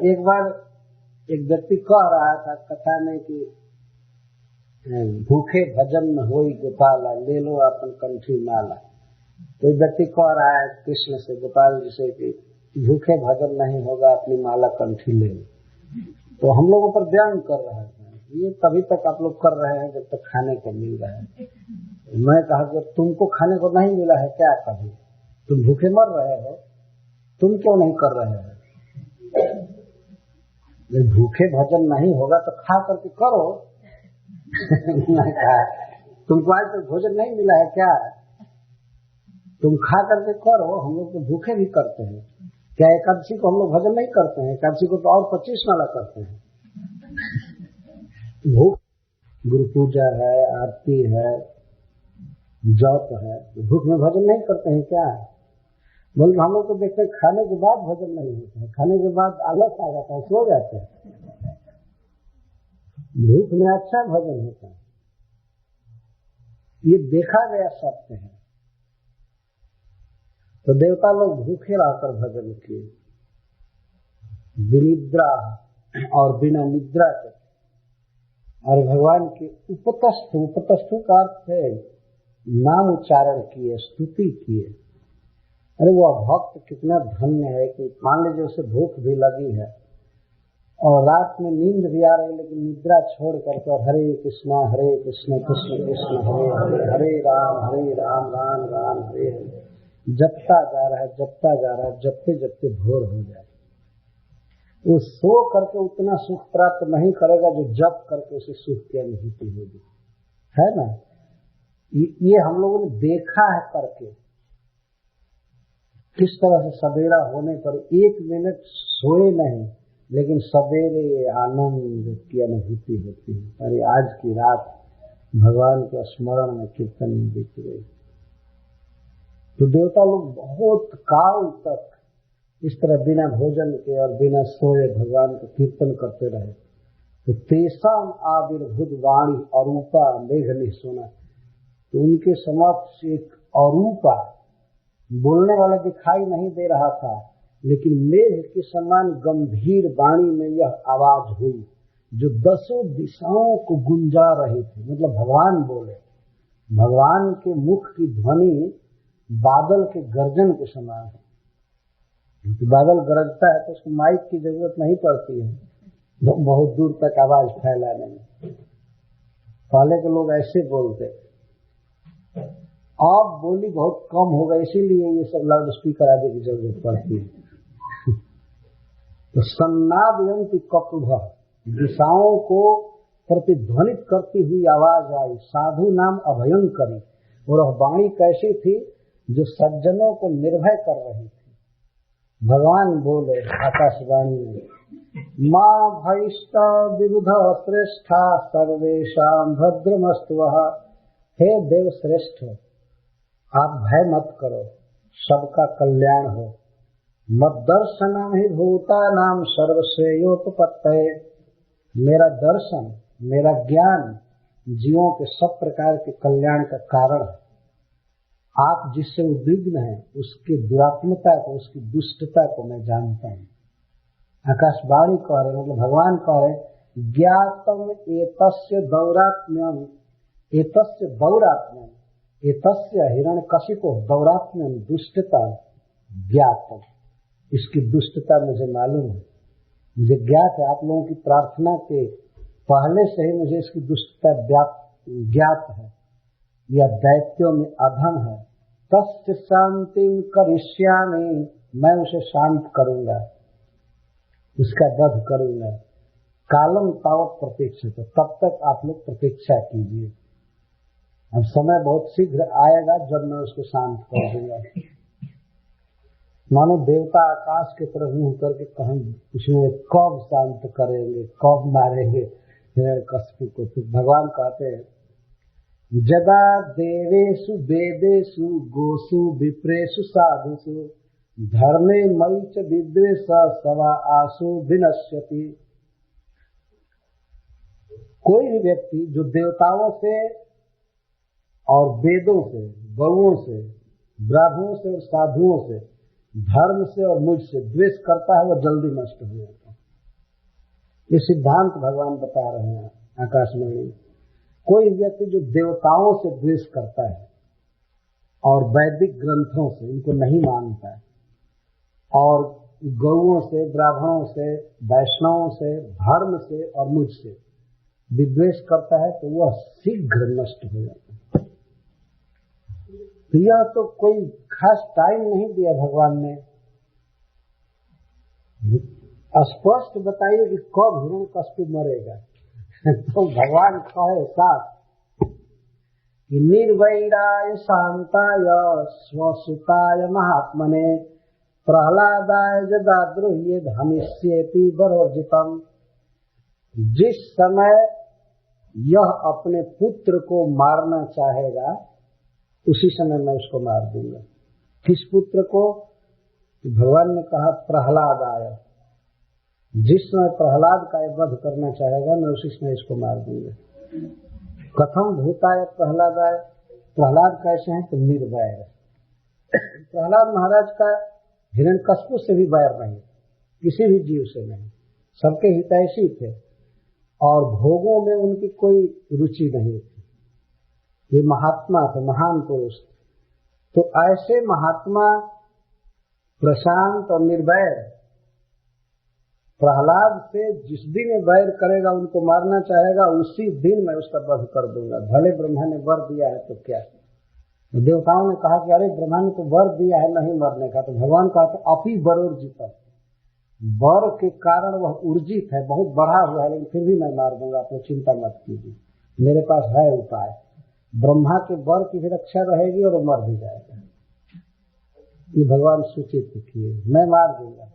Speaker 1: एक बार एक व्यक्ति कह रहा था कथा में कि भूखे भजन न होई गोपाला, ले लो अपन कंठी माला। कोई व्यक्ति कह रहा है कृष्ण से, गोपाल जी से कि भूखे भजन नहीं होगा, अपनी माला कंठी ले लो। तो हम लोगों पर व्यंग कर रहा है, ये तभी तक आप लोग कर रहे हैं जब तक खाने को मिल रहा है। मैं कहा कि तुमको खाने को नहीं मिला है क्या? कभी तुम भूखे मर रहे हो, तुम क्यों नहीं कर रहे हो? जब भूखे भजन नहीं होगा तो खा करके करो। मैं कहा तुमको आज तक भोजन नहीं मिला है क्या? तुम खा करके करो, हम लोग तो भूखे भी करते हैं। क्या एकादशी को हम लोग भजन नहीं करते हैं? एकादशी को तो और 25 माला करते हैं। भूख, गुरु पूजा है, आरती है, जप है, भूख में भजन नहीं करते हैं क्या? बल्कि हम लोग तो देखते हैं खाने के बाद भजन नहीं होता है, खाने के बाद आलस आ जाता है, सो जाते हैं। भूख में अच्छा भजन होता है, ये देखा गया सत्य है। तो देवता लोग भूखे रहकर भजन किए, विनिद्रा और बिना निद्रा के, और भगवान के उपतस्थ का अर्थ है नाम उच्चारण किए, स्तुति किए। अरे वह भक्त कितना धन्य है कि मान लीजिए उसे भूख भी लगी है और रात में नींद भी आ रही, लेकिन निद्रा छोड़ करके और हरे कृष्ण कृष्ण कृष्ण हरे हरे, हरे राम राम राम हरे हरे जपता जा रहा है, जपते जपते भोर हो जाए। वो सो करके उतना सुख प्राप्त नहीं करेगा जो जप करके उसे सुख की अनुभूति होगी, है ना। ये हम लोगों ने देखा है करके, किस तरह से सवेरा होने पर 1 मिनट सोए नहीं लेकिन सवेरे आनंद की अनुभूति होती है। अरे आज की रात भगवान के स्मरण में कीर्तन में बीत गई। तो देवता लोग बहुत काल तक इस तरह बिना भोजन के और बिना सोए भगवान का कीर्तन करते रहे। तो तेसाम आविर्भूत वाणी अरूपा मेघ निःसुना, तो उनके समक्ष एक अरूपा बोलने वाला दिखाई नहीं दे रहा था, लेकिन मेघ के समान गंभीर वाणी में यह आवाज हुई जो 10 दिशाओं को गुंजा रही थी। मतलब भगवान बोले, भगवान के मुख की ध्वनि बादल के गर्जन के समान है। तो बादल गरजता है तो उसको माइक की जरूरत नहीं पड़ती है बहुत दूर तक आवाज फैलाने में। पहले के लोग ऐसे बोलते, अब बोली बहुत कम हो गई, इसीलिए ये सब लाउड स्पीकर आदि की जरूरत पड़ती है। तो सन्नादयन्ति ककुभ, दिशाओं को प्रतिध्वनित करती हुई आवाज आई। साधु नाम अभयंकरी, और वह वाणी कैसी थी जो सज्जनों को निर्भय कर रही थी। भगवान बोले आकाशवाणी में, मां भयष्ट विबुध श्रेष्ठा सर्वेषां भद्रमस्तु। हे देव श्रेष्ठ, आप भय मत करो, सबका कल्याण हो। मद दर्शनम ही भूता नाम सर्वश्रेयोपपत्तये, मेरा दर्शन, मेरा ज्ञान जीवों के सब प्रकार के कल्याण का कारण है। आप जिससे उद्विग्न हैं उसकी दुरात्मता को, उसकी दुष्टता को मैं जानता हूँ। आकाशवाणी कह रहे, मतलब भगवान कह रहे, ज्ञातम एतस्य दौरात्म्यम, एतस्य दौरात्म्यम, एतस्य हिरण्यकशिपो दौरात्म्यम दुष्टता ज्ञातम, इसकी दुष्टता मुझे मालूम है, मुझे ज्ञात है। आप लोगों की प्रार्थना के पहले से ही मुझे इसकी दुष्टता ज्ञात है। यह दैत्यों में अधम है। तस्य शांतिं करिष्यामि, मैं उसे शांत करूंगा, उसका वध करूंगा। कालम तावत प्रतीक्षा, तो तब तक आप लोग प्रतीक्षा कीजिए। अब समय बहुत शीघ्र आएगा जब मैं उसको शांत कर दूंगा। मानो देवता आकाश की तरफ मुंह करके कहें, उसमें कब शांत करेंगे, कब मारेंगे हिरण्यकशिपु को। तो भगवान कहते हैं, जदा देवेषु वेदेषु गोसु विप्रेषु साधुषु धर्मे मयि च विद्वेष सवा आसु विनश्यति। कोई भी व्यक्ति जो देवताओं से और वेदों से, गौओं से, ब्राह्मणों से और साधुओं से, धर्म से और मुझसे द्वेष करता है, वह जल्दी नष्ट हो जाता है। ये सिद्धांत भगवान बता रहे हैं आकाशवाणी। कोई व्यक्ति जो देवताओं से द्वेष करता है और वैदिक ग्रंथों से इनको नहीं मानता है, और गौओं से, ब्राह्मणों से, वैष्णवों से, धर्म से और मुझसे विद्वेष करता है, तो वह शीघ्र नष्ट हो जाता है। तो यह तो कोई खास टाइम नहीं दिया भगवान ने, स्पष्ट बताइए कि कब हिरण्यकशिपु मरेगा। तो भगवान कहे साथ कि निर्वैराय शांताय स्वसुताय महात्मने प्रहलादाय जदाद्रुह्ये धनिष्येति वरोर्जितम्। जिस समय यह अपने पुत्र को मारना चाहेगा उसी समय मैं उसको मार दूंगा। किस पुत्र को? भगवान ने कहा प्रहलादाय, जिस समय प्रहलाद का वध करना चाहेगा मैं उसी समय इसको मार दूंगा। कथम भूताय प्रहलादाय, प्रहलाद कैसे हैं? तो निर्वैर। प्रहलाद महाराज का हिरण्यकशिपु से भी वैर नहीं, किसी भी जीव से नहीं, सबके हितैषी थे और भोगों में उनकी कोई रुचि नहीं थी। ये महात्मा थे, महान पुरुष। तो ऐसे महात्मा प्रशांत और निर्भय प्रहलाद से जिस दिन ये वैर करेगा, उनको मारना चाहेगा, उसी दिन मैं उसका वध कर दूंगा। भले ब्रह्मा ने वर दिया है तो क्या। देवताओं ने कहा कि अरे ब्रह्मा ने तो वर दिया है नहीं मरने का, तो भगवान कहा कि अपी वरोर्जित, वर के कारण वह ऊर्जित है, बहुत बढ़ा हुआ है, लेकिन फिर भी मैं मार दूंगा, तो चिंता मत कीजिए, मेरे पास है उपाय। ब्रह्मा के वर की भी रक्षा रहेगी और वो मर भी जाएगा। ये भगवान सूचित किए, मैं मार दूंगा।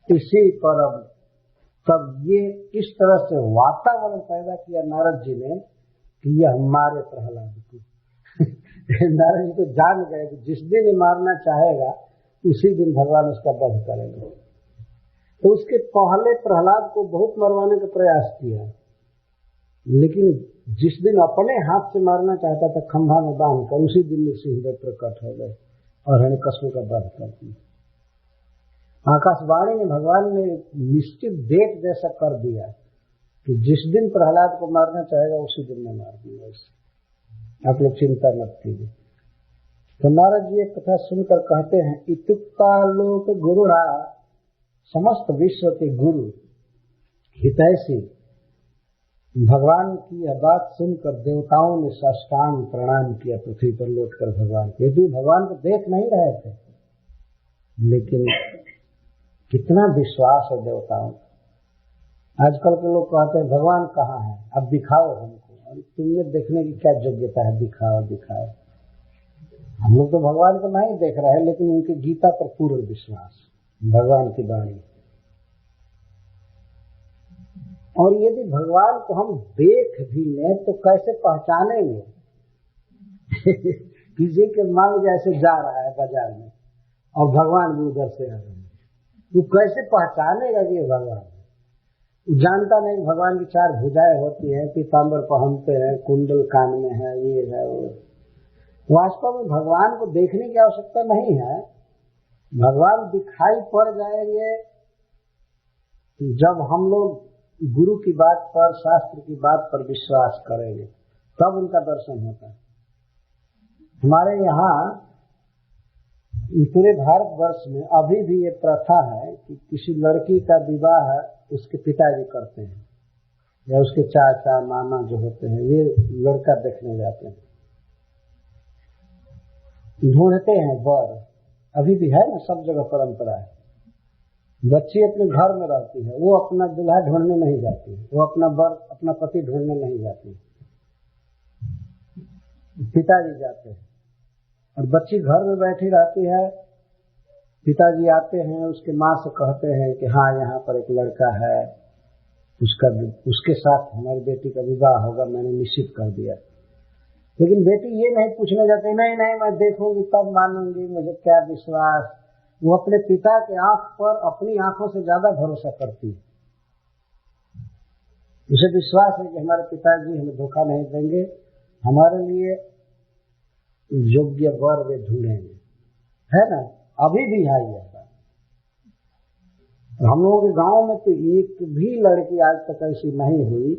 Speaker 1: इसी पर अब तब ये इस तरह से वातावरण पैदा किया नारद जी ने कि यह मारे प्रहलाद को। नारद जी तो जान गए कि जिस दिन ये मारना चाहेगा उसी दिन भगवान उसका वध करेंगे। तो उसके पहले प्रहलाद को बहुत मरवाने का प्रयास किया, लेकिन जिस दिन अपने हाथ से मारना चाहता था खंभा में बांध कर, उसी दिन सिंह प्रकट हो गए और हिरण्यकश्यप का वध कर दिया। आकाशवाणी में भगवान ने निश्चित डेट जैसा कर दिया कि जिस दिन प्रहलाद को मारना चाहेगा उसी दिन मैं मार दूंगा उसे, आप लोग चिंता मत कीजिए। तो नारद जी एक कथा सुनकर कहते हैं, इत्युक्ता लोक गुरुड़ा, समस्त विश्व के गुरु हितैषी भगवान की यह बात सुनकर देवताओं ने साष्टांग प्रणाम किया पृथ्वी पर लौटकर भगवान को। यदि भगवान को देख नहीं रहे थे, लेकिन कितना विश्वास है देवताओं का। आजकल के लोग कहते हैं भगवान कहाँ है, अब दिखाओ हमको। और तुमने देखने की क्या योग्यता है, दिखाओ दिखाओ। हम लोग तो भगवान को नहीं देख रहे हैं, लेकिन उनकी गीता पर पूर्ण विश्वास, भगवान की वाणी। और यदि भगवान को हम देख भी लें तो कैसे पहचानेंगे? किसी के मन जैसे जा रहा है बाजार में और भगवान भी उधर से आ रहे हैं, तू कैसे पहचानेगा कि ये भगवान है? वो जानता नहीं भगवान की 4 भुजाएं होती हैं, पीताम्बर पहनते हैं, कुंडल कान में है, ये है वो। वास्तव में भगवान को देखने की आवश्यकता नहीं है। भगवान दिखाई पड़ जाएंगे जब हम लोग गुरु की बात पर, शास्त्र की बात पर विश्वास करेंगे, तब उनका दर्शन होता है। हमारे यहाँ पूरे भारतवर्ष में अभी भी ये प्रथा है कि किसी लड़की का विवाह उसके पिताजी करते हैं, या उसके चाचा मामा जो होते हैं वे लड़का देखने जाते हैं, ढूंढते हैं वर। अभी भी है ना, सब जगह परंपरा है। बच्ची अपने घर में रहती है, वो अपना दूल्हा ढूंढने नहीं जाती है, वो अपना वर, अपना पति ढूंढने नहीं जाती, पिताजी जाते हैं। और बच्ची घर में बैठी रहती है, पिताजी आते हैं, उसके माँ से कहते हैं कि हाँ यहाँ पर एक लड़का है, उसके साथ हमारी बेटी का विवाह होगा, मैंने निश्चित कर दिया। लेकिन बेटी ये नहीं पूछने जाती, नहीं नहीं मैं देखूंगी तब मानूंगी, मुझे क्या विश्वास। वो अपने पिता के आंख पर अपनी आंखों से ज्यादा भरोसा करती है। उसे विश्वास है कि हमारे पिताजी हमें धोखा नहीं देंगे, हमारे लिए योग्य वर वे ढूंढेंगे, है ना। अभी भी है ये बात। हम लोगों के गांव में तो एक भी लड़की आज तक ऐसी नहीं हुई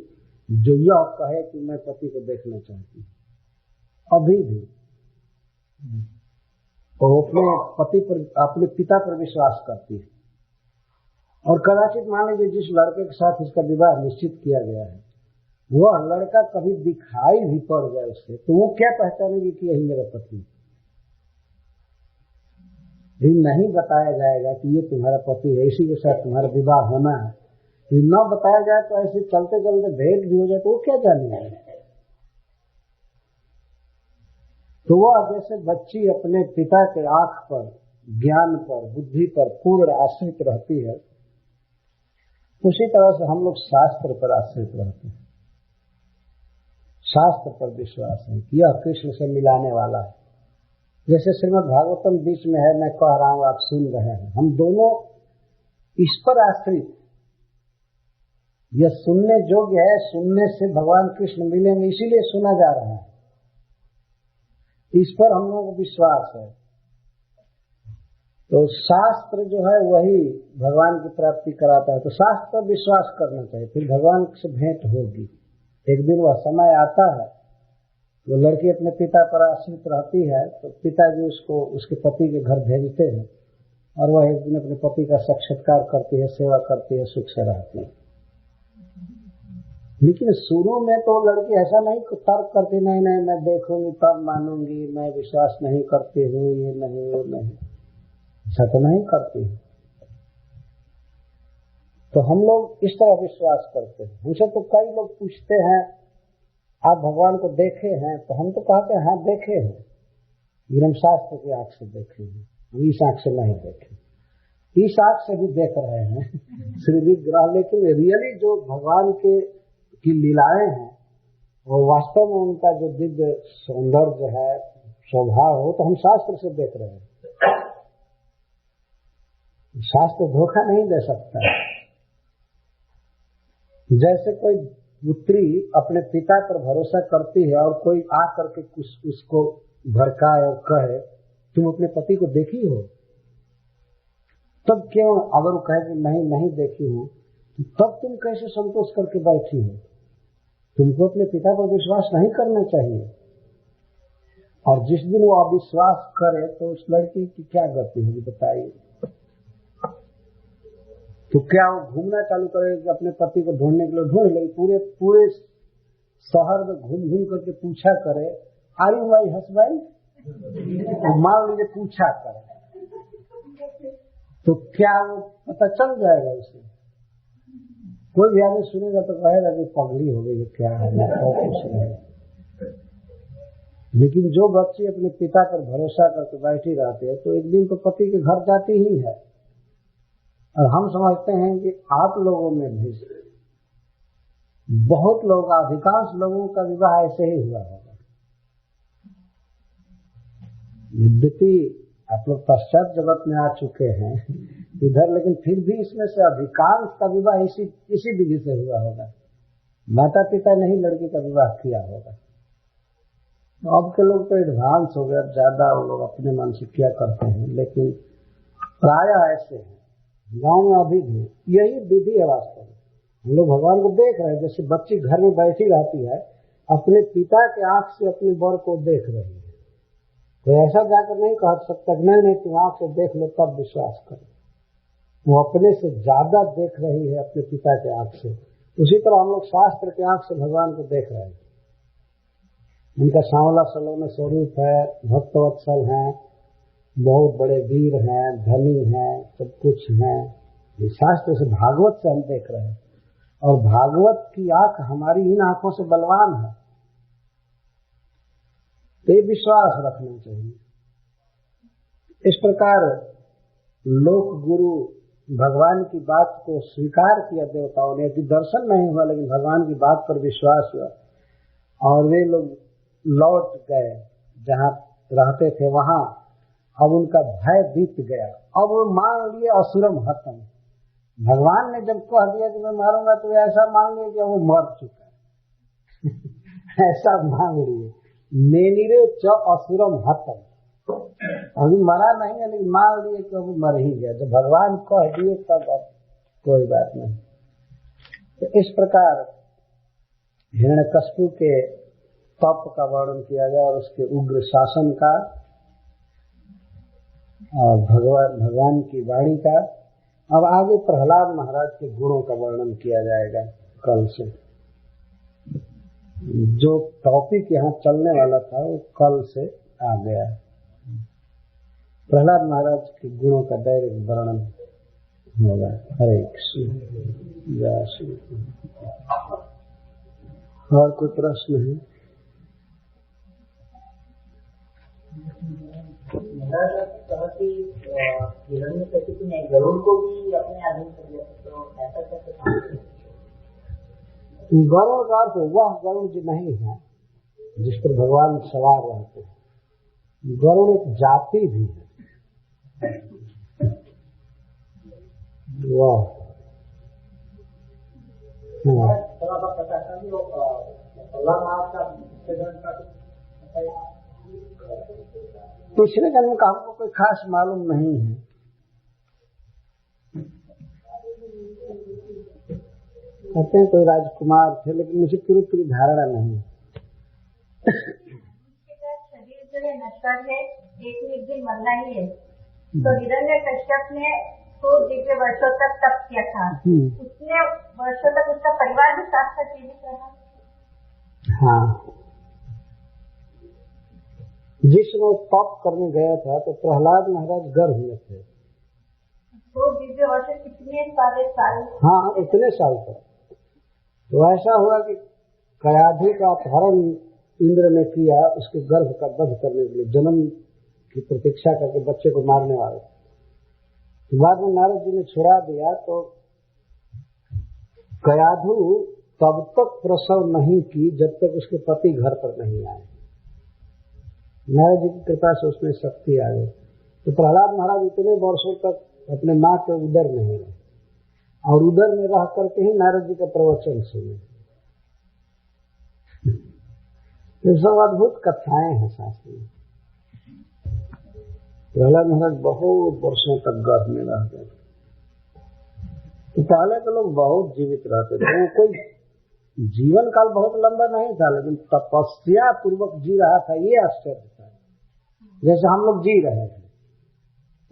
Speaker 1: जो यह कहे कि मैं पति को देखना चाहती हूँ। अभी भी वो अपने पति पर, अपने पिता पर विश्वास करती है। और कदाचित मान लीजिए जिस लड़के के साथ इसका विवाह निश्चित किया गया है, वह लड़का कभी दिखाई भी पड़ जाए उससे, तो वो क्या पहचानेगी कि यही मेरा पति है? नहीं बताया जाएगा कि ये तुम्हारा पति है, इसी के साथ तुम्हारा विवाह होना है। ये न बताया जाए तो ऐसे चलते चलते भेंट भी हो जाए तो वो क्या जानेगा? तो वह जैसे बच्ची अपने पिता के आंख पर, ज्ञान पर, बुद्धि पर पूर्ण आश्रित रहती है, उसी तरह से हम लोग शास्त्र पर आश्रित रहते हैं। शास्त्र पर विश्वास है कि यह कृष्ण से मिलाने वाला है। जैसे श्रीमद् भागवतम बीच में है, मैं कह रहा हूं, आप सुन रहे हैं, हम दोनों इस पर आश्रित। यह सुनने योग्य है, सुनने से भगवान कृष्ण मिलेंगे, इसीलिए सुना जा रहा है। इस पर हम लोगों को विश्वास है। तो शास्त्र जो है वही भगवान की प्राप्ति कराता है, तो शास्त्र पर विश्वास करना चाहिए, फिर भगवान से भेंट होगी। एक दिन वह समय आता है वो लड़की अपने पिता पर आश्रित रहती है तो पिताजी उसको उसके पति के घर भेजते हैं और वह एक दिन अपने पति का साक्षात्कार करती है, सेवा करती है, सुख से रहती है। लेकिन शुरू में तो लड़की ऐसा नहीं तर्क करती, नहीं नहीं मैं देखूंगी तब मानूंगी, मैं विश्वास नहीं करती हूँ, ये नहीं वो नहीं, ऐसा तो नहीं करती। तो हम लोग इस तरह विश्वास करते हैं। हमसे तो कई लोग पूछते हैं आप भगवान को देखे हैं, तो हम तो कहते हैं हाँ देखे हैं, लेकिन हम शास्त्र की आंख से देखे हैं, हम इस आंख से नहीं देखे। इस आंख से भी देख रहे हैं श्री विग्रह, लेकिन रियली जो भगवान के की लीलाएं हैं और वास्तव में उनका जो दिव्य सौंदर्य है, स्वभाव हो, तो हम शास्त्र से देख रहे हैं। शास्त्र धोखा नहीं दे सकता। जैसे कोई पुत्री अपने पिता पर भरोसा करती है और कोई आ करके कुछ उसको भड़काए और कहे तुम अपने पति को देखी हो, तब क्यों, अगर वो कहे कि नहीं नहीं देखी हूं, तब तुम कैसे संतोष करके बैठी हो? तुमको अपने पिता पर विश्वास नहीं करना चाहिए। और जिस दिन वो अविश्वास करे तो उस लड़की की क्या गति होगी बताइए? तो क्या वो घूमना चालू करेगी, अपने पति को ढूंढने के लिए ढूंढ लेगी, पूरे पूरे शहर में घूम घूम करके पूछा करे आर यू माई हस्बैंड, मान लीजिए पूछा करे, तो क्या वो पता चल जाएगा उसे? कोई भी आदमी सुनेगा तो कहेगा कि पगली हो गई, क्या है तो कुछ नहीं। लेकिन जो बच्ची अपने पिता पर भरोसा करके बैठी रहती है तो एक दिन तो पति के घर जाती ही है। और हम समझते हैं कि आप लोगों में भी बहुत लोग, अधिकांश लोगों का विवाह ऐसे ही हुआ होगा। यद्यपि आप लोग पश्चात जगत में आ चुके हैं इधर, लेकिन फिर भी इसमें से अधिकांश का विवाह इसी विधि से हुआ होगा। माता पिता ने ही लड़की का विवाह किया होगा। तो अब के लोग तो एडवांस हो गए, ज्यादा वो लोग अपने मन से क्या करते हैं, लेकिन प्राय ऐसे हैं। गांव में अभी भी यही विधि है। वास्तव में हम लोग भगवान को देख रहे हैं, जैसे बच्ची घर में बैठी रहती है, अपने पिता के आंख से अपने वर को देख रही है। तो ऐसा जाकर नहीं कह सकता कि नहीं तुम आंख से देख लो तब विश्वास करो। वो अपने से ज्यादा देख रही है अपने पिता के आंख से। उसी तरह हम लोग शास्त्र के आंख से भगवान को देख रहे हैं। उनका सांवला सलोना स्वरूप है, भक्तवत्सल है, बहुत बड़े वीर हैं, धनी हैं, सब कुछ हैं। ये शास्त्र से, भागवत से हम देख रहे हैं, और भागवत की आंख हमारी इन आंखों से बलवान है। तो ये विश्वास रखना चाहिए। इस प्रकार लोक गुरु भगवान की बात को स्वीकार किया देवताओं ने, यदि दर्शन नहीं हुआ लेकिन भगवान की बात पर विश्वास हुआ, और वे लोग लौट गए जहाँ रहते थे वहां। अब उनका भय बीत गया। अब वो मान लिए असुरम हतम। भगवान ने जब कह दिया कि मैं मारूंगा तो ऐसा मान लिए कि वो मर चुका है ऐसा मान लिए, मेनिरे च असुरम हतम। अभी मरा नहीं है, लेकिन मान लिए कि वो मर ही गया। जब भगवान कह दिए तब अब कोई बात नहीं। तो इस प्रकार हिरण्यकश्यप के तप का वर्णन किया गया और उसके उग्र शासन का, और भगवान की वाणी का। अब आगे प्रहलाद महाराज के गुणों का वर्णन किया जाएगा कल से। जो टॉपिक यहाँ चलने वाला था वो कल से आ गया। प्रहलाद महाराज के गुणों का डायरेक्ट वर्णन होगा। हरे कृष्ण, जय श्री। और कोई प्रश्न है?
Speaker 2: गरुड़ को भी अपने अधीन कर लिया, तो ऐसा कैसे?
Speaker 1: गरुड़ का अर्थ वह गरुड़ जो नहीं है जिस पर भगवान सवार रहते हैं। गरुड़ एक जाति भी है। वह पिछले जन्म का हमको कोई खास मालूम नहीं है। कहते हैं कोई राजकुमार थे, लेकिन मुझे पूरी धारणा नहीं।
Speaker 2: है, नश्वर है, एक न एक दिन मरना ही है। तो हिरण्यकश्यप ने तो दिव्य वर्षों तक तप किया था, उतने वर्षों तक उसका परिवार भी साथ साथ जीवित रहा।
Speaker 1: हाँ, जिस समय तप करने गया था तो प्रहलाद महाराज गर्भ में थे।
Speaker 2: तो दिव्य वर्ष कितने सारे साल?
Speaker 1: हाँ, इतने साल तक। तो ऐसा हुआ कि कयाधु का अपहरण इंद्र ने किया, उसके गर्भ का वध करने के लिए, जन्म की प्रतीक्षा करके बच्चे को मारने वाले। बाद में नारद जी ने छुड़ा दिया तो कयाधु तब तक प्रसव नहीं की जब तक उसके पति घर पर नहीं आए। नारद जी की कृपा से उसमें शक्ति आ गई। तो प्रहलाद महाराज इतने वर्षों तक अपने माँ के उदर में ही रहे, और उदर में रह करके ही नारद जी का प्रवचन सुने। ये सब अद्भुत कथाएं हैं शास्त्र में। प्रहलाद महाराज बहुत वर्षों तक गर्भ में रह गए। तो पहले के लोग बहुत जीवित रहते थे, वो कोई जीवन काल बहुत लंबा नहीं था, लेकिन तपस्या पूर्वक जी रहा था, ये आश्चर्य था। जैसे हम लोग जी रहे हैं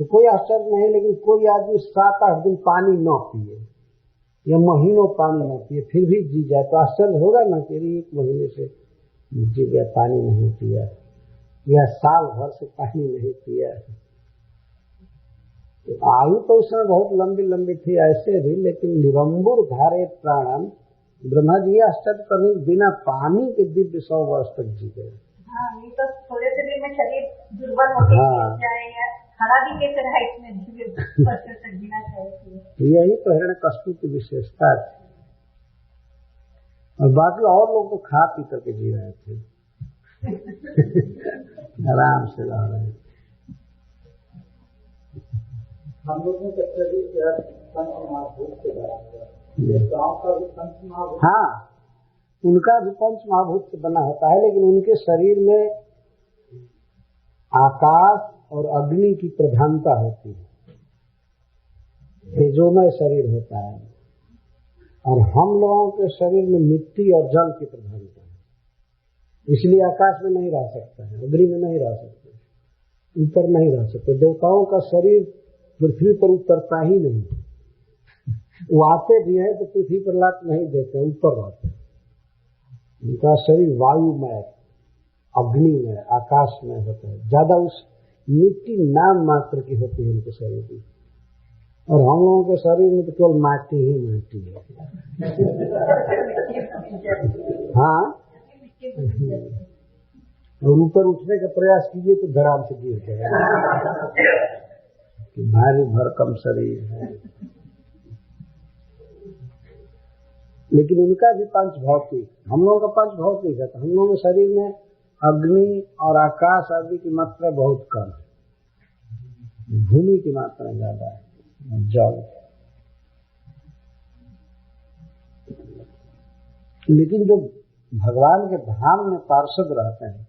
Speaker 1: तो कोई आश्चर्य नहीं, लेकिन कोई आदमी 7-8 दिन पानी न पिए या महीनों पानी न पिए फिर भी जी जाए तो आश्चर्य होगा ना कि 1 महीने से जी गया, पानी नहीं पिया, या साल भर से पानी नहीं पिया। तो आयु तो उस समय बहुत लंबी लंबी थी ऐसे भी, लेकिन निरंबुर धारे प्राणम, ब्रह्मा जी आश्चर्य करने बिना पानी के दिव्य 100 वर्ष तक जी गए।
Speaker 2: हाँ, नहीं तो थोड़े से भी में शरीर दुर्बल होते जाए या खड़ा भी कैसे रहा, इसमें दिव्य वर्षों तक जीना चाहिए।
Speaker 1: यही तो हिरण्यकश्यप की विशेषता थी, और बाकी और लोग तो खा पी करके जी रहे थे। आराम से रह रहे हैं।
Speaker 3: हम लोगों का शरीर पंच महाभूत से बना हुआ है, गाँव का भी पंच महाभूत।
Speaker 1: हाँ, उनका भी पंच महाभूत से बना होता है, लेकिन उनके शरीर में आकाश और अग्नि की प्रधानता होती है, तेजोमय शरीर होता है, और हम लोगों के शरीर में मिट्टी और जल की प्रधानता है। इसलिए आकाश में नहीं रह सकता है, अग्नि में नहीं रह सकते, ऊपर नहीं रह सकते। देवताओं का शरीर पृथ्वी पर उतरता ही नहीं, वो आते भी हैं तो पृथ्वी पर लात नहीं देते, ऊपर रहते हैं। उनका शरीर वायुमय, अग्निमय, आकाशमय होता है। ज्यादा उस मिट्टी नाम मात्र की होती है उनके शरीर की, और हम लोगों के शरीर में तो केवल माटी ही माटी है। हाँ, और ऊपर उठने का प्रयास कीजिए तो धराम से गिर जाएगा कि भारी भरकम शरीर है। लेकिन उनका भी पंच भौतिक, हम लोगों का पंच भौतिक है, तो हम लोगों के शरीर में अग्नि और आकाश आदि की मात्रा बहुत कम है, भूमि की मात्रा ज्यादा है, जल। लेकिन जो भगवान के धाम में पार्षद रहते हैं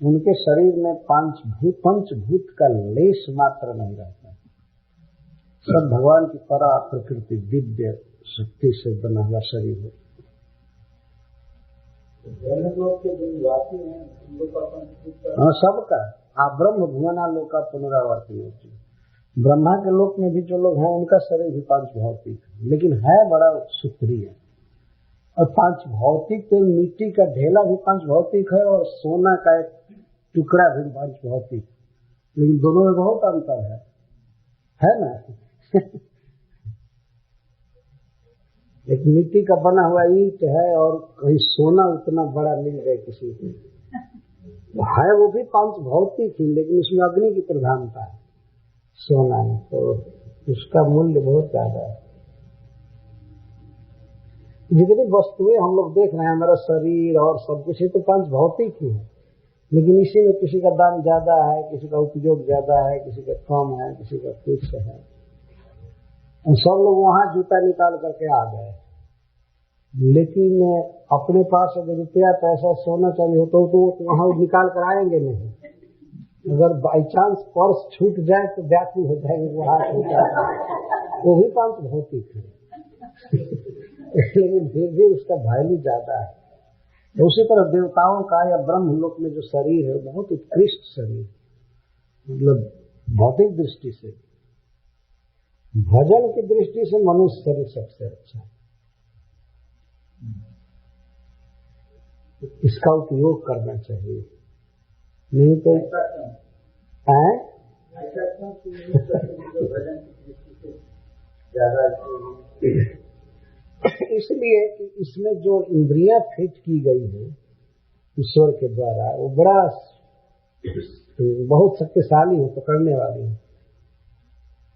Speaker 1: उनके शरीर में पंचभूत का लेश मात्र नहीं रहता है। सब भगवान की परा प्रकृति दिव्य शक्ति से बना हुआ शरीर है। हाँ, सबका। आप ब्रह्म भुवना लोक का पुनरावर्ती होती है। ब्रह्मा के लोक में भी जो लोग हैं उनका शरीर भी पांच भौतिक है, लेकिन है बड़ा सूत्री है। और पांच भौतिक तो मिट्टी का ढेला भी पांच भौतिक है और सोना का एक टुकड़ा भी पांच भौतिक, लेकिन दोनों में बहुत अंतर है ना। एक मिट्टी का बना हुआ ईंट है और कहीं सोना उतना बड़ा मिल जाए किसी को, है वो भी पांच भौतिक ही, लेकिन उसमें अग्नि की प्रधानता है, सोना है, तो उसका मूल्य बहुत ज्यादा है। जितनी वस्तुएं हम लोग देख रहे हैं, हमारा शरीर और सब कुछ, ये तो पांच भौतिक ही है, लेकिन इसी में किसी का दाम ज्यादा है, किसी का उपयोग ज्यादा है, किसी का कम है, किसी का कुछ है। और सब लोग वहां जूता निकाल करके आ गए, लेकिन अपने पास अगर रुपया पैसा सोना चाहिए हो तो वहां निकाल कर आएंगे नहीं। अगर बाई चांस पर्स छूट जाए तो व्याकुल हो जाएंगे, वहां वो भी पांच भौतिक है। लेकिन फिर भी उसका वैल्यू ज्यादा है। तो उसी तरह देवताओं का या ब्रह्मलोक में जो शरीर है बहुत उत्कृष्ट शरीर, मतलब भौतिक दृष्टि से, भजन की दृष्टि से मनुष्य शरीर सबसे अच्छा है। इसका उपयोग करना चाहिए, नहीं तो इसलिए कि इसमें जो इंद्रियां फिट की गई है ईश्वर के द्वारा, वो बड़ा बहुत शक्तिशाली है, पकड़ने वाली है।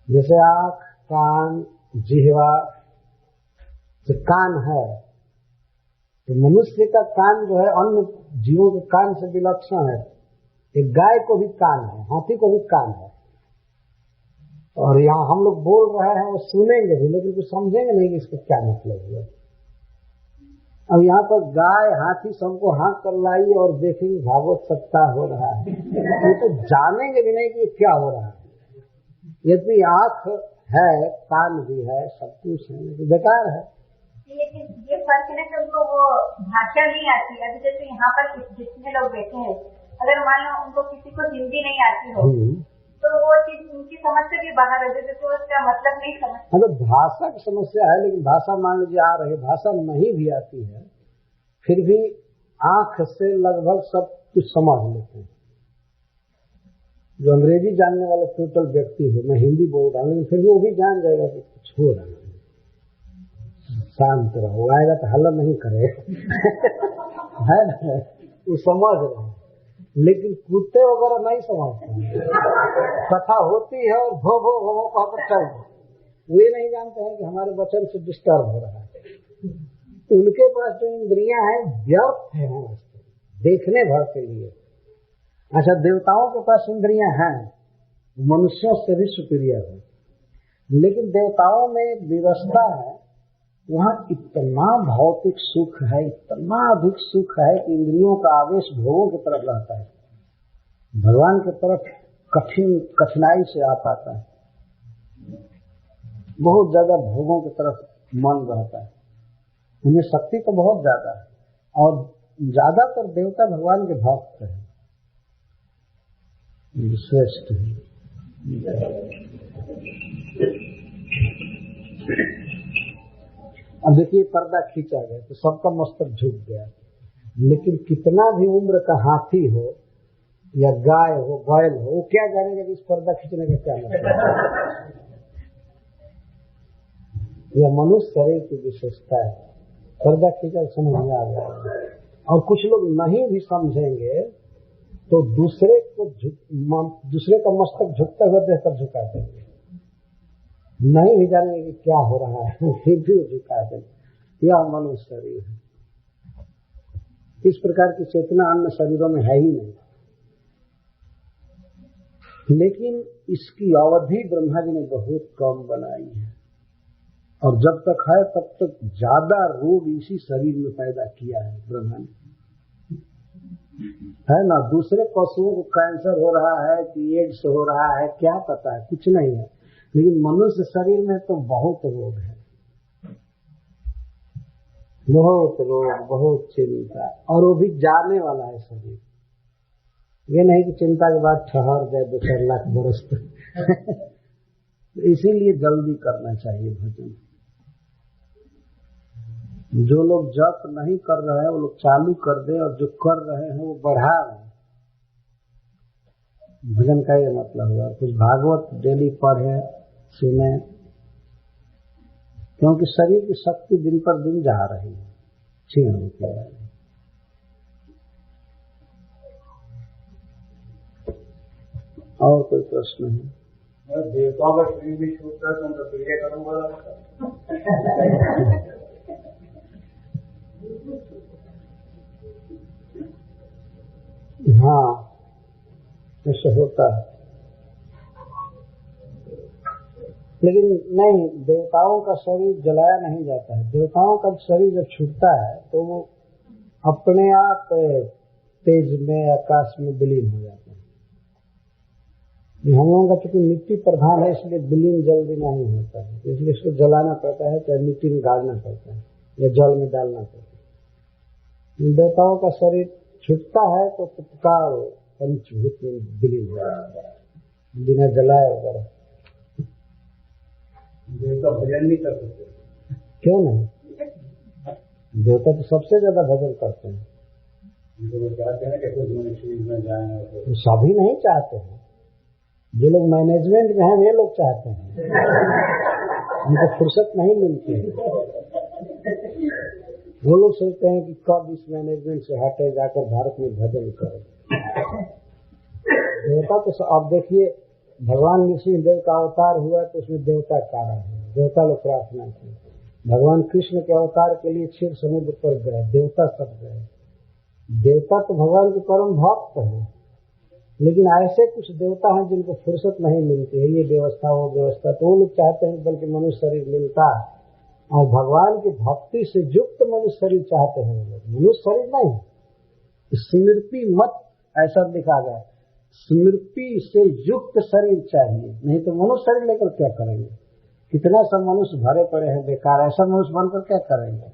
Speaker 1: जैसे आँख, कान, जिह्वा, जो कान है, तो मनुष्य का कान जो है अन्य जीवों के कान से विलक्षण है। एक गाय को भी कान है, हाथी को भी कान है, और यहाँ हम लोग बोल रहे हैं वो सुनेंगे भी, लेकिन कुछ समझेंगे नहीं कि इसका क्या मतलब है। अब यहाँ पर गाय, हाथी सबको हाथ कर लाई और देखेंगे भागवत सप्ताह हो रहा है, ये तो जानेंगे भी नहीं कि क्या हो रहा है। यदि आँख है, कान भी है, सब कुछ है, लेकिन बेकार है।
Speaker 2: लेकिन ये फर्क है ना कि उनको वो भाषा नहीं आती। अभी जैसे यहाँ पर जितने लोग बैठे हैं, अगर मान लो उनको किसी को हिंदी नहीं आती हो तो वो चीज उनकी समझ से भी बाहर हो जाए, तो उसका मतलब नहीं समझ।
Speaker 1: मतलब भाषा की समस्या है, लेकिन भाषा मान लीजिए आ रही, भाषा नहीं भी आती है, फिर भी आंख से लगभग सब कुछ समझ लेते हैं। जो अंग्रेजी जानने वाले टोटल व्यक्ति हो, मैं हिंदी बोल रहा हूँ, लेकिन फिर भी वो भी जान जाएगा कि कुछ हो रहा है। शांत रहो, आएगा तो हल्ला नहीं करे है ना, वो समझ रहे हैं। लेकिन कुत्ते वगैरह नहीं समझते, कथा होती है और भो भो भो भो कहकर चल, वे नहीं जानते हैं कि हमारे वचन से डिस्टर्ब हो रहा है। उनके पास जो इंद्रियां हैं व्यर्थ है देखने भर के लिए। अच्छा, देवताओं के पास इंद्रियां हैं, मनुष्यों से भी सुपीरियर है, लेकिन देवताओं में एक व्यवस्था है, वहाँ इतना भौतिक सुख है, इतना अधिक सुख है कि इंद्रियों का आवेश भोगों की तरफ रहता है, भगवान की तरफ कठिनाई से आ पाता है। बहुत ज्यादा भोगों की तरफ मन रहता है, उन्हें शक्ति तो बहुत ज्यादा है, और ज्यादातर देवता भगवान के भक्त हैं, श्रेष्ठ है। अब देखिए, पर्दा खींचा गया तो सबका मस्तक झुक गया, लेकिन कितना भी उम्र का हाथी हो या गाय हो, बैल हो, वो क्या जानेगा कि इस पर्दा खींचने का क्या मतलब। यह मनुष्य शरीर की विशेषता है, पर्दा खींचा समझ में आ गया। और कुछ लोग नहीं भी समझेंगे तो दूसरे का मस्तक झुकता हुआ देखकर झुका देंगे, नहीं भी जानेंगे कि क्या हो रहा है, फिर भी झुका देंगे। यह मनुष्य शरीर है। इस प्रकार की चेतना अन्य शरीरों में है ही नहीं, लेकिन इसकी अवधि ब्रह्मा जी ने बहुत कम बनाई है, और जब तक है तब तक ज्यादा रोग इसी शरीर में पैदा किया है ब्रह्मा ने, है ना। दूसरे पशुओं को कैंसर हो रहा है कि एड्स हो रहा है, क्या पता है, कुछ नहीं है, लेकिन मनुष्य शरीर में तो बहुत रोग है, बहुत रोग, बहुत चिंता, और वो भी जाने वाला है शरीर। ये नहीं कि चिंता के बाद ठहर जाए 2-4 लाख बरस इसीलिए जल्दी करना चाहिए भजन। जो लोग जप नहीं कर रहे हैं वो लोग चालू कर दे, और जो कर रहे हैं वो बढ़ा रहे हैं। भजन का ये मतलब हुआ, कुछ भागवत डेली पढ़े सुने, क्योंकि शरीर की शक्ति दिन पर दिन जा रही है, क्षीण होती है। और कोई प्रश्न है?
Speaker 3: देवताओं का शरीर भी छूटता है तो उनका क्रिया करूंगा।
Speaker 1: हाँ, ऐसे होता है, लेकिन नहीं, देवताओं का शरीर जलाया नहीं जाता है। देवताओं का शरीर जब छूटता है तो वो अपने आप तेज में, आकाश में विलीन हो जाता है। हम लोगों का चूंकि मिट्टी प्रधान है, इसलिए विलीन जल्दी नहीं होता है, इसलिए इसको जलाना पड़ता है, चाहे मिट्टी में गाड़ना पड़ता है या जल में डालना पड़ता है। देवताओं का शरीर छूटता है तो तत्काल पंचभूत में विलीन हो जाता है, बिना जलाए वगैरह।
Speaker 3: देवता भजन नहीं कर सकते?
Speaker 1: क्यों नहीं? देवता तो सबसे ज्यादा भजन करते हैं।
Speaker 3: वो चाहते हैं कि खुद मनुष्य में जाए,
Speaker 1: तो सभी नहीं चाहते हैं, जो लोग मैनेजमेंट में हैं वे लोग चाहते हैं, उनको फुर्सत नहीं मिलती है। वो लोग सोचते हैं कि कब इस मैनेजमेंट से हटे, जाकर भारत में भजन करें। देवता तो अब देखिए, भगवान नृसिंहदेव का अवतार हुआ तो उसमें देवता कारण है, देवता लोग प्रार्थना की। भगवान कृष्ण के अवतार के लिए क्षीर समुद्र पर गए, देवता सब गए। देवता तो भगवान के परम भक्त हैं, लेकिन ऐसे कुछ देवता हैं जिनको फुर्सत नहीं मिलती है, ये व्यवस्था वो व्यवस्था, तो वो लोग चाहते हैं बल्कि मनुष्य शरीर मिलता और भगवान की भक्ति से युक्त मनुष्य शरीर चाहते हैं वो लोग, मनुष्य शरीर नहीं, स्मृति मत ऐसा लिखा गया, स्मृति से युक्त शरीर चाहिए, नहीं तो मनुष्य शरीर लेकर क्या करेंगे? कितना सब मनुष्य भरे पड़े हैं बेकार, ऐसा मनुष्य बनकर क्या करेंगे?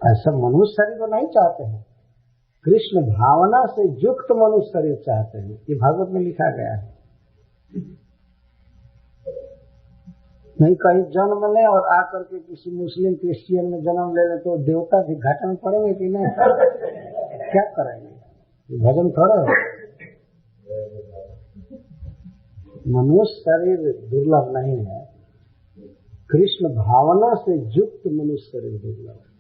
Speaker 1: ऐसा मनुष्य शरीर को नहीं चाहते हैं, कृष्ण भावना से युक्त मनुष्य शरीर चाहते हैं, ये भागवत में लिखा गया है। नहीं कहीं जन्म ले और आकर के किसी मुस्लिम क्रिश्चियन में जन्म ले ले तो देवता भी घाटे में पड़ेंगे कि नहीं? क्या करेंगे? भजन थोड़ा है। मनुष्य शरीर दुर्लभ नहीं है, कृष्ण भावना से युक्त मनुष्य शरीर दुर्लभ है।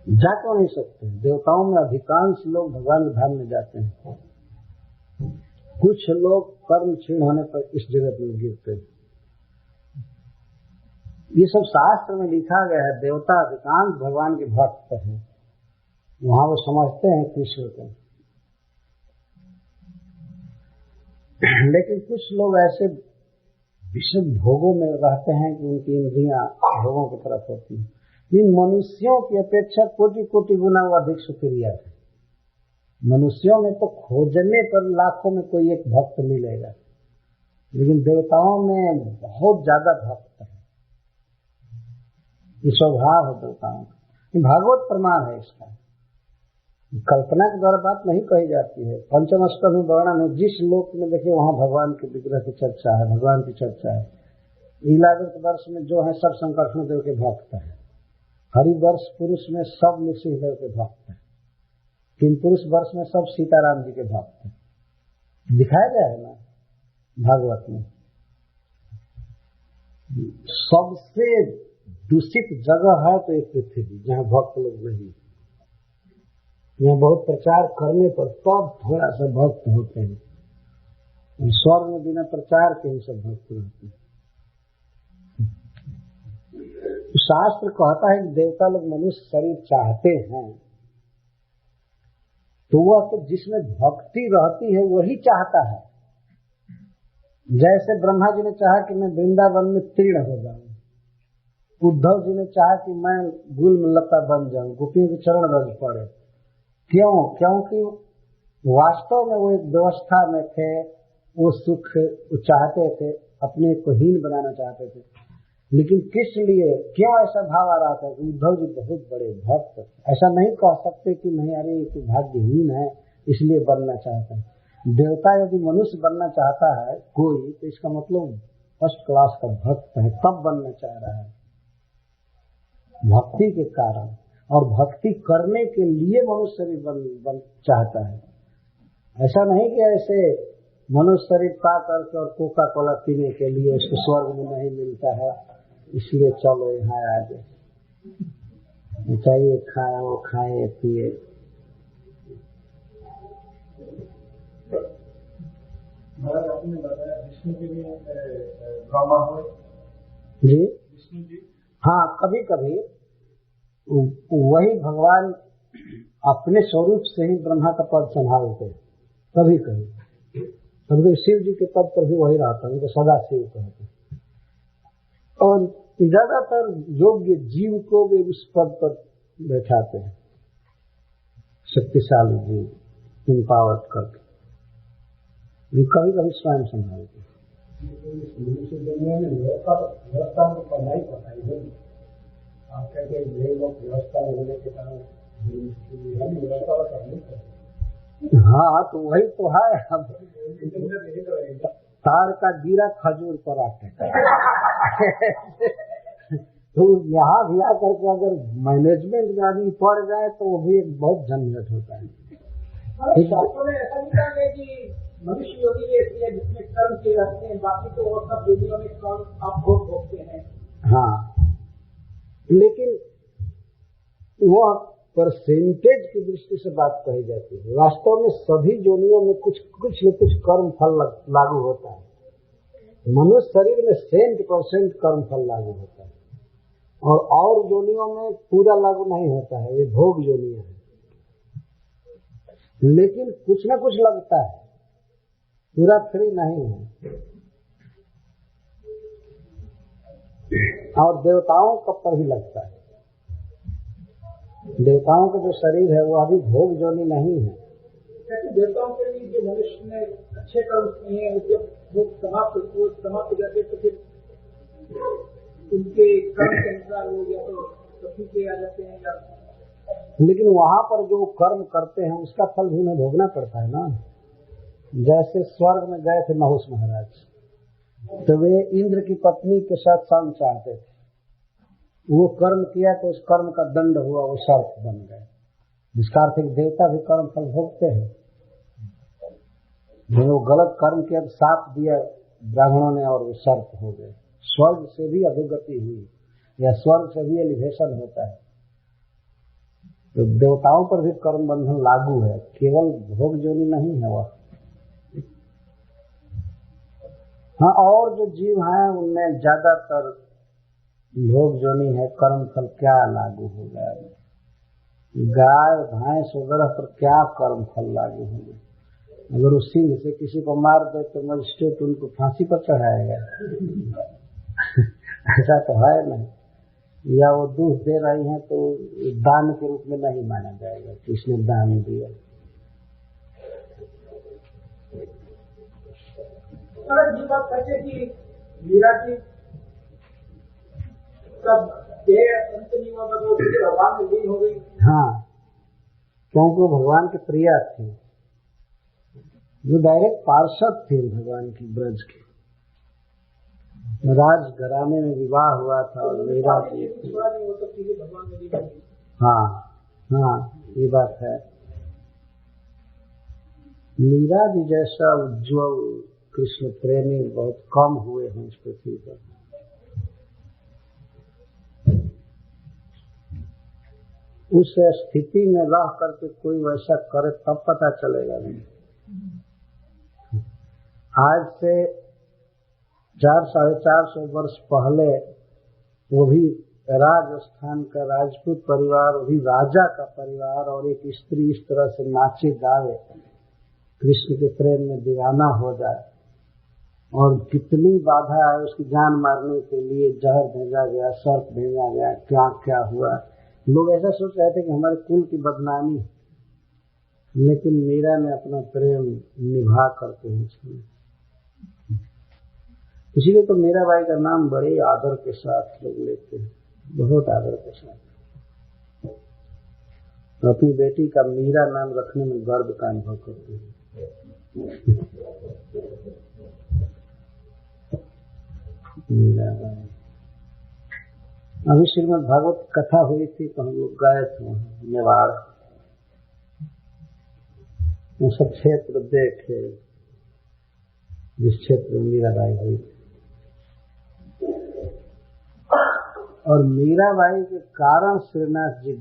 Speaker 1: जा तो नहीं सकते, देवताओं में अधिकांश लोग भगवान धाम में जाते हैं, कुछ लोग कर्म क्षीण होने पर इस जगत में गिरते हैं। ये सब शास्त्र में लिखा गया है, देवता अधिकांश भगवान के भक्त हैं, वहां वो समझते हैं कृष्ण को। लेकिन कुछ लोग ऐसे विषम भोगों में रहते हैं कि उनकी इंद्रियां भोगों की तरफ होती हैं। इन मनुष्यों की अपेक्षा कोटि कोटि गुना अधिक सुक्रिया है। मनुष्यों में तो खोजने पर लाखों में कोई एक भक्त मिलेगा, लेकिन देवताओं में बहुत ज्यादा भक्त है, ये स्वभाव है देवताओं का। भागवत प्रमाण है इसका, कल्पना के द्वारा बात नहीं कही जाती है। पंचम स्कंद में वर्णन है, जिस लोक में देखिए वहां भगवान के विग्रह की चर्चा है, भगवान की चर्चा है। लीलावृत वर्ष में जो है सब संकर्षण देव के भक्त है, हरिवर्ष पुरुष में सब नृसिंहदेव के भक्त है, किन पुरुष वर्ष में सब सीताराम जी के भक्त है। दिखाया गया है ना भागवत में। सबसे दूषित जगह है तो एक पृथ्वी, जहाँ भक्त लोग नहीं। यहाँ बहुत प्रचार करने पर तब थोड़ा सा भक्त होते हैं, स्वर्ग में बिना प्रचार के ही सब भक्त रहते हैं। शास्त्र कहता है कि देवता लोग मनुष्य शरीर चाहते हैं, तो वह तो जिसमें भक्ति रहती है वही चाहता है। जैसे ब्रह्मा जी ने चाहा कि मैं वृंदावन में तीर्ण हो जाऊं, उद्धव जी ने चाहा कि मैं गुलम लता बन जाऊं, गोपियों के चरण रज पड़े। क्यों? क्योंकि वास्तव में वो एक व्यवस्था में थे, वो सुख वो चाहते थे, अपने को हीन बनाना चाहते थे। लेकिन किस लिए, क्यों ऐसा भाव आ रहा था कि उद्धव जी बहुत बड़े भक्त, ऐसा नहीं कह सकते कि नहीं अरे ये तो भाग्यहीन है इसलिए बनना चाहता है। देवता यदि मनुष्य बनना चाहता है कोई, तो इसका मतलब फर्स्ट क्लास का भक्त है, तब बनना चाह रहा है भक्ति के कारण, और भक्ति करने के लिए मनुष्य शरीर बन चाहता है। ऐसा नहीं कि ऐसे मनुष्य शरीर पा करके और कोका कोला पीने के लिए उसको स्वर्ग में नहीं मिलता है इसलिए चलो यहाँ आ जाए, चाहिए खाए वो खाए पिए।
Speaker 3: आपने बताया विष्णु के लिए ब्रह्मा हुए
Speaker 1: जी,
Speaker 3: विष्णु जी,
Speaker 1: हाँ कभी कभी वही भगवान अपने स्वरूप से ही ब्रह्मा का पद संभालते, कभी कभी शिव जी के पद पर भी वही रहता है, उनको सदा शिव कहते। और ज्यादातर योग्य जीव को भी उस पद पर बैठाते हैं, शक्तिशाली जीव इम्पावर्ड करके, कभी कभी स्वयं संभालते।
Speaker 3: मनुष्य दुनिया में व्यवस्था में पढ़ना ही पड़ता है। आप कहते हैं लोग व्यवस्था में होने के कारण व्यवस्था करनी पड़ती।
Speaker 1: हाँ तो वही तो है। अब तार का गिरा खजूर पर आके तो यहाँ भी आकर के अगर मैनेजमेंट में आदमी पड़ जाए तो वो भी एक बहुत झंझट होता है।
Speaker 3: शास्त्रों में ऐसा लिखा है कि मनुष्य योगी ऐसी है जिसमें कर्म किए रहते हैं, बाकी तो और सब योगियों में कर्म आप भोग भोगते हैं।
Speaker 1: हाँ, लेकिन वह परसेंटेज की दृष्टि से बात कही जाती है। वास्तव में सभी योनियों में कुछ न कुछ कर्म फल लागू होता है। मनुष्य शरीर में 100% कर्म फल लागू होता है और योनियों में पूरा लागू नहीं होता है, ये भोग योनियां है। लेकिन कुछ न कुछ लगता है, पूरा फ्री नहीं है। और देवताओं का पर भी लगता है। देवताओं का जो शरीर है वो अभी भोग योनि नहीं है।
Speaker 3: जैसे देवताओं के लिए जो मनुष्य ने अच्छे कर्म किए हैं, जब वो समाप्त हो जाते तो फिर उनके कर्म के अनुसार हो या तो पृथ्वी पे आ जाते हैं या।
Speaker 1: लेकिन वहाँ पर जो कर्म करते हैं उसका फल भी उन्हें भोगना पड़ता है ना। जैसे स्वर्ग में गए थे नहुष महाराज, तो वे इंद्र की पत्नी के साथ संग चाहते थे। वो कर्म किया तो उस कर्म का दंड हुआ, वो सर्प बन गए। जिसका अर्थ देवता भी कर्म फल भोगते हैं। वो गलत कर्म किया तो साप दिया ब्राह्मणों ने और वो सर्प हो गए। स्वर्ग से भी अधोगति हुई या स्वर्ग से भी एलिवेशन होता है। तो देवताओं पर भी कर्म बंधन लागू है, केवल भोग योनि नहीं है वह। हाँ, और जो जीव हैं उनमें ज्यादातर भोग योनि है। कर्म फल क्या लागू होगा? गाय भैंस वगैरह पर क्या कर्म फल लागू होंगे? अगर उस सिंह से किसी को मार दे तो मजिस्ट्रेट उनको फांसी पर चढ़ाएगा। ऐसा तो है नहीं। या वो दूध दे रही हैं तो दान के रूप में नहीं माना जाएगा कि इसने दान दिया।
Speaker 3: अगर ये बात सच है कि मीरा जी सब अंत नहीं हुआ, भगवान में लीन हो गई।
Speaker 1: हाँ, क्योंकि वो भगवान के प्रिया थी। जो डायरेक्ट पार्षद थे भगवान की ब्रज के। राज घराने में विवाह हुआ था और मीरा जी। हाँ हाँ, ये बात है। मीरा जी जैसा उज्ज्वल कृष्ण प्रेमी बहुत कम हुए हैं इस पृथ्वी पर। उस स्थिति में रह करके कोई वैसा करे तब पता चलेगा नहीं। आज से 400-450 वर्ष पहले वो भी राजस्थान का राजपूत परिवार, वो भी राजा का परिवार, और एक स्त्री इस तरह से नाचे गावे, कृष्ण के प्रेम में दीवाना हो जाए, और कितनी बाधा आए उसकी जान मारने के लिए। जहर भेजा गया, सर्प भेजा गया, क्या क्या हुआ। लोग ऐसा सोच रहे थे कि हमारे कुल की बदनामी, लेकिन मीरा ने अपना प्रेम निभा करके ही छोड़ा। इसीलिए तो मीराबाई का नाम बड़े आदर के साथ लोग लेते हैं, बहुत आदर के साथ। तो अपनी बेटी का मीरा नाम रखने में गर्व का अनुभव करते हैं। मीराबाई। अभी श्रीमद् भागवत कथा हुई थी तो हम लोग गए थे मेवाड़। वो सब क्षेत्र देखे जिस क्षेत्र में मीराबाई हुई थी। और मीराबाई के कारण श्रीनाथ जी